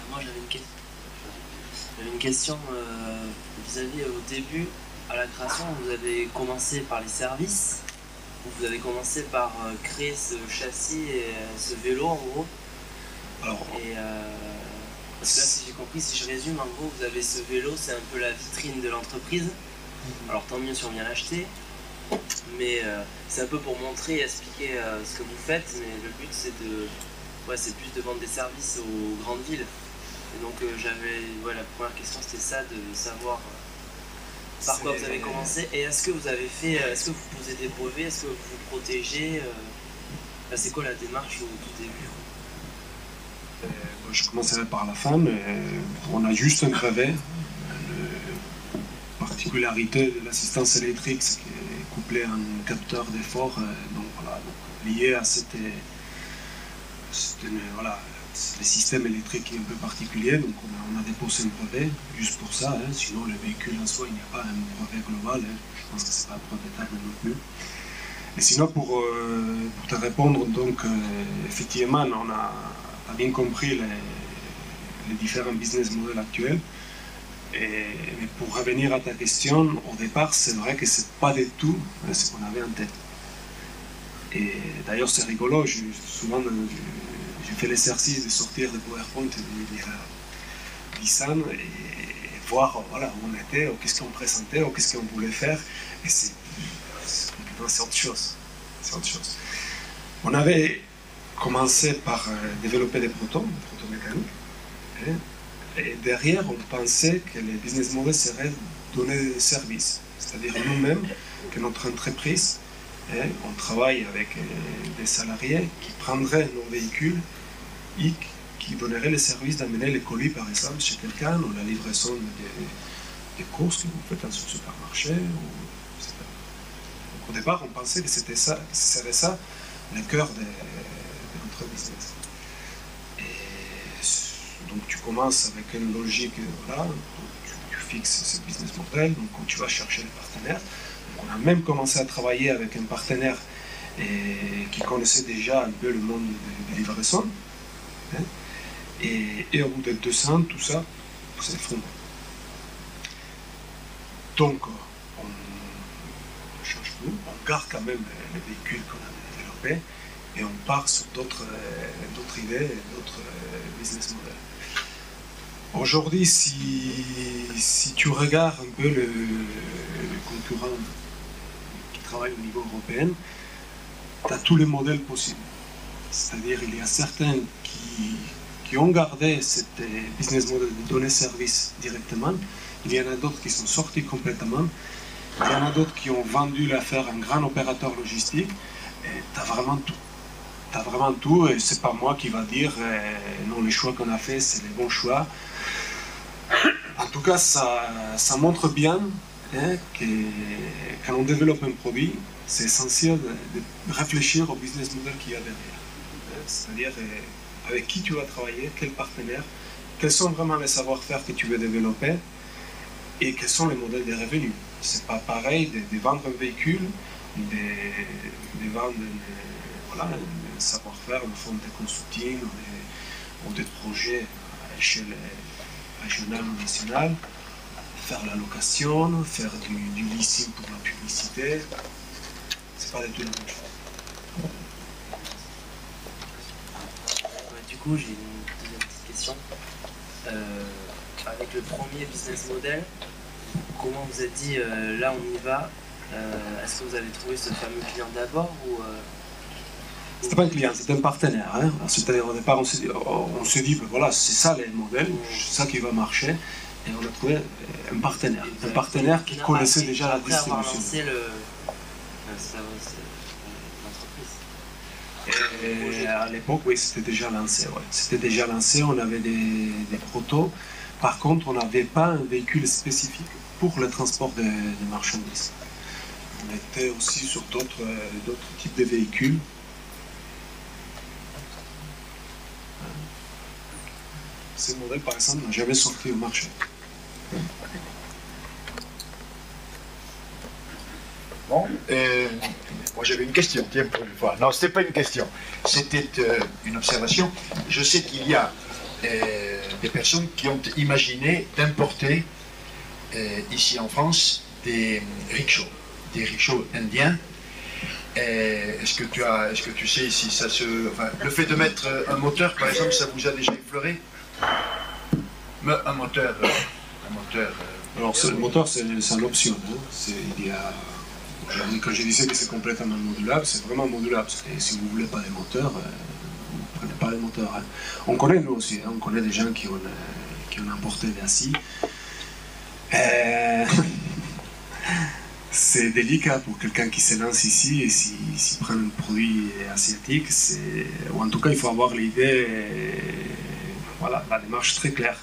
Moi j'avais une question vous avez au début, à la création, vous avez commencé par les services, vous avez commencé par créer ce châssis et ce vélo en gros. Alors, parce que là, si j'ai compris, si je résume, en gros, vous avez ce vélo, c'est un peu la vitrine de l'entreprise. Alors tant mieux si on vient l'acheter, mais c'est un peu pour montrer et expliquer ce que vous faites, mais le but c'est c'est plus de vendre des services aux grandes villes. Et donc la première question c'était ça, de savoir par quoi vous avez commencé, et est-ce que vous avez fait, est-ce que vous posez des brevets, est-ce que vous vous protégez, c'est quoi la démarche au tout début? Je commencerai par la fin, mais on a juste un brevet. La particularité de l'assistance électrique, c'est qu'elle est couplée à un capteur d'effort, lié à le système électrique qui est un peu particulier, donc on a déposé un brevet juste pour ça, sinon le véhicule en soi, il n'y a pas un brevet global, je pense que c'est pas brevetable non plus. Et sinon, pour te répondre, donc effectivement, on a bien compris les différents business models actuels. Mais pour revenir à ta question, au départ, c'est vrai que c'est pas du tout ce qu'on avait en tête. Et d'ailleurs, c'est rigolo, souvent j'ai fait l'exercice de sortir de PowerPoint et de dire Nissan et voir où on était, ou qu'est-ce qu'on présentait, ou qu'est-ce qu'on voulait faire. Et c'est autre chose. C'est autre chose. On avait commencé par développer des protons mécaniques. Et derrière, on pensait que les business models seraient donner des services. C'est-à-dire nous-mêmes, que notre entreprise, on travaille avec des salariés qui prendraient nos véhicules et qui donneraient le service d'amener les colis, par exemple, chez quelqu'un, ou la livraison des courses que vous faites dans un supermarché, etc. Donc, au départ, on pensait que c'était ça, que ce serait ça le cœur de notre business. Donc tu commences avec une logique, tu fixes ce business model, donc tu vas chercher les partenaires. Donc, on a même commencé à travailler avec un partenaire qui connaissait déjà un peu le monde des livraisons. Et au bout de 2 ans, tout ça s'effondre. Donc on change tout, on garde quand même les véhicules qu'on a développés et on part sur d'autres idées, d'autres business models. Aujourd'hui, si tu regardes un peu les concurrents qui travaillent au niveau européen, tu as tous les modèles possibles. C'est-à-dire il y a certains qui ont gardé cette business model de donner service directement, il y en a d'autres qui sont sortis complètement, il y en a d'autres qui ont vendu l'affaire à un grand opérateur logistique, et tu as vraiment tout. T'as vraiment tout, et c'est pas moi qui va dire non, les choix qu'on a fait, c'est les bons choix. En tout cas, ça montre bien que quand on développe un produit, c'est essentiel de réfléchir au business model qu'il y a derrière. C'est-à-dire avec qui tu vas travailler, quel partenaire, quels sont vraiment les savoir-faire que tu veux développer et quels sont les modèles de revenus. C'est pas pareil de vendre un véhicule, de vendre un savoir-faire, une forme de consulting ou des projets à échelle régionale ou nationale, faire la location, faire du leasing pour la publicité, c'est pas du tout la même chose. Du coup, j'ai une deuxième petite question. Avec le premier business model, comment vous êtes dit là on y va, est-ce que vous avez trouvé ce fameux client d'abord ou C'était pas un client, c'était un partenaire. C'est-à-dire au départ, on s'est dit, ben voilà, c'est ça les modèles, c'est ça qui va marcher. Et on a trouvé un partenaire qui connaissait déjà la distribution. Après avoir lancé l'entreprise. À l'époque, oui, c'était déjà lancé. Ouais. C'était déjà lancé, on avait des protos. Par contre, on n'avait pas un véhicule spécifique pour le transport de marchandises. On était aussi sur d'autres types de véhicules. Ces modèles, par exemple, n'ont jamais sorti au marché. Bon, moi j'avais une question, tiens, pour une fois. Non, c'était pas une question, c'était une observation. Je sais qu'il y a des personnes qui ont imaginé d'importer ici en France des rickshaws indiens. Est-ce que tu sais si ça se... Enfin, le fait de mettre un moteur, par exemple, ça vous a déjà effleuré? Un moteur... Alors, le moteur, c'est une option. Hein. Il y a... Quand je disais que c'est complètement modulable, c'est vraiment modulable. Et si vous ne voulez pas des moteurs, vous ne prenez pas les moteurs. Hein. On connaît nous aussi, hein. On connaît des gens qui ont importé d'Asie. C'est délicat pour quelqu'un qui se lance ici et s'il prend un produit asiatique, ou en tout cas il faut avoir l'idée, voilà, la démarche très claire.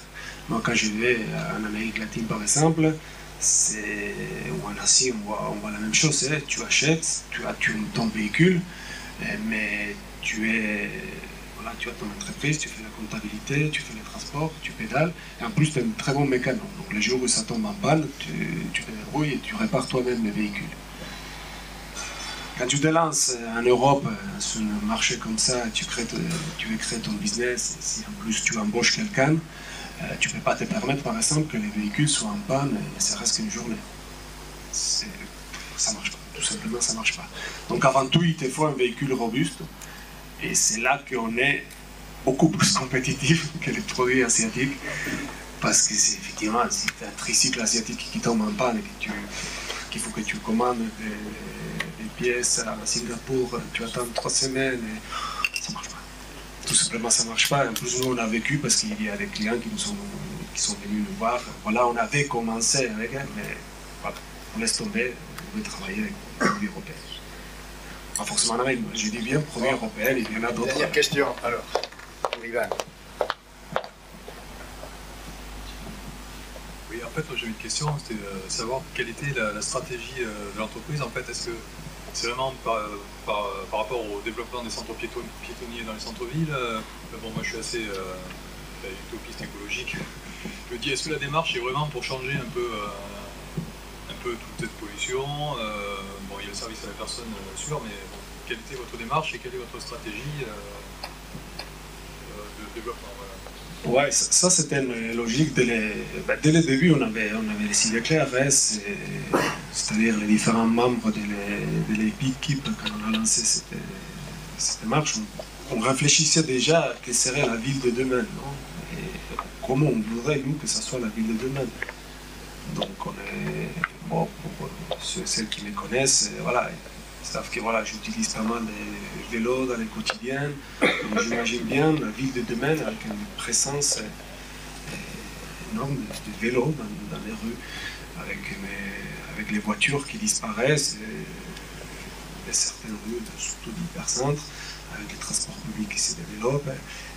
Moi quand je vais en Amérique latine par exemple, ou en Asie on voit la même chose, hein. Tu achètes, tu as ton véhicule, mais tu as ton entreprise, tu fais la comptabilité, tu fais les transports, tu pédales, et en plus tu es un très bon mécano. Donc les jours où ça tombe en panne, tu te débrouilles et tu répares toi-même le véhicule. Quand tu te lances en Europe sur un marché comme ça, tu veux créer ton business, et si en plus tu embauches quelqu'un, tu ne peux pas te permettre par exemple que les véhicules soient en panne et ça reste qu'une journée. Ça ne marche pas, tout simplement ça ne marche pas. Donc avant tout, il te faut un véhicule robuste. Et c'est là qu'on est beaucoup plus compétitif que les produits asiatiques. Parce que c'est effectivement, si tu as un tricycle asiatique qui tombe en panne et qu'il faut que tu commandes des pièces à Singapour, tu attends 3 semaines et ça ne marche pas. Tout simplement, ça ne marche pas. En plus, nous, on a vécu parce qu'il y a des clients qui sont venus nous voir. Voilà, on avait commencé avec eux, mais voilà, on laisse tomber, on veut travailler avec les produits européens. Pas forcément avec moi, je dis bien produits européens, il y en a d'autres. Dernière question, alors, pour Ivan. Oui, en fait, j'ai une question, c'était savoir quelle était la stratégie de l'entreprise. En fait, est-ce que c'est vraiment par rapport au développement des centres piétonniers dans les centres-villes? Bon, moi, je suis assez utopiste écologique. Je me dis, est-ce que la démarche est vraiment pour changer un peu toute cette pollution? Bon, il y a le service à la personne, sûr, mais bon, quelle était votre démarche et quelle est votre stratégie de développement? Voilà. Ouais, ça c'était une logique. Dès le début, on avait les idées claires, hein, c'est-à-dire les différents membres de l'équipe quand on a lancé cette démarche. On réfléchissait déjà à quelle serait la ville de demain, non? Et comment on voudrait, nous, que ça soit la ville de demain. Donc on est, bon, pour celles qui me connaissent, voilà, ils savent que voilà, j'utilise pas mal les vélos dans le quotidien. Donc j'imagine bien la ville de demain avec une présence énorme de vélos dans les rues, avec les voitures qui disparaissent, et certaines rues, surtout d'hypercentre, avec les transports publics qui se développent,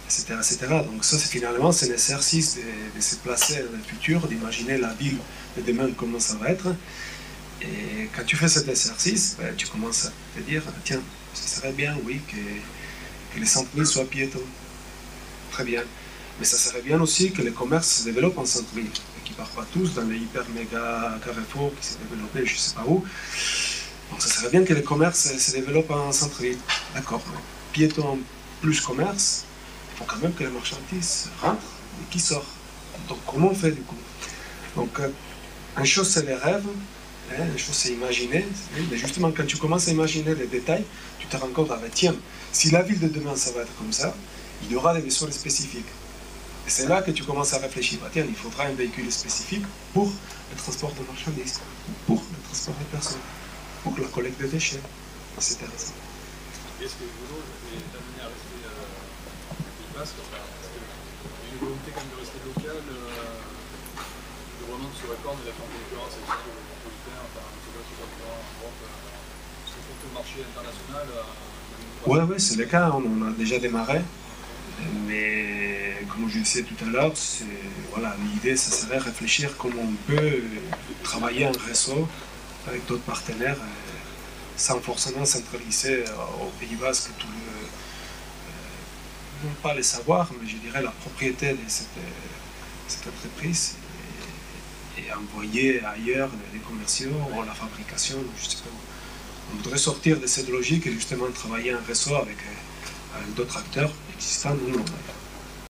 etc., etc. Donc ça, finalement, c'est un exercice de se placer dans le futur, d'imaginer la ville de demain, comment ça va être. Et quand tu fais cet exercice, ben, tu commences à te dire, tiens, ce serait bien, oui, que les centres-villes soient piétons. Très bien. Mais ça serait bien aussi que les commerces se développent en centre-ville, et qu'ils ne partent pas tous dans les hyper-méga carrefours qui s'est développé je ne sais pas où. Donc ça serait bien que les commerces se développent en centre-ville. D'accord. Piétons plus commerce, il faut quand même que les marchandises rentrent et qu'ils sortent. Donc comment on fait du coup? Donc une chose c'est les rêves, hein, une chose c'est imaginer, mais justement quand tu commences à imaginer les détails, tu te rends compte, ah ben tiens, si la ville de demain ça va être comme ça, il y aura des besoins spécifiques. Et c'est là que tu commences à réfléchir, ah, tiens, il faudra un véhicule spécifique pour le transport de marchandises, pour le transport de personnes, pour la collecte de déchets, etc. Est-ce que le boulot est amené à rester Pays Basque? Parce qu'il y a une volonté quand même de rester local, de vraiment de se répandre et d'être en concurrence avec les producteurs, enfin, je ne sais pas si concurrence en Europe, parce que pour le marché international... Oui, c'est le cas, on a déjà démarré. Mais comme je le disais tout à l'heure, voilà, l'idée, ça serait de réfléchir comment on peut travailler en réseau avec d'autres partenaires sans forcément centraliser au Pays Basque tout non pas les savoirs, mais je dirais la propriété de cette entreprise et envoyer ailleurs les commerciaux ou la fabrication, je sais pas où. On voudrait sortir de cette logique et justement travailler en réseau avec d'autres acteurs existants. Nous,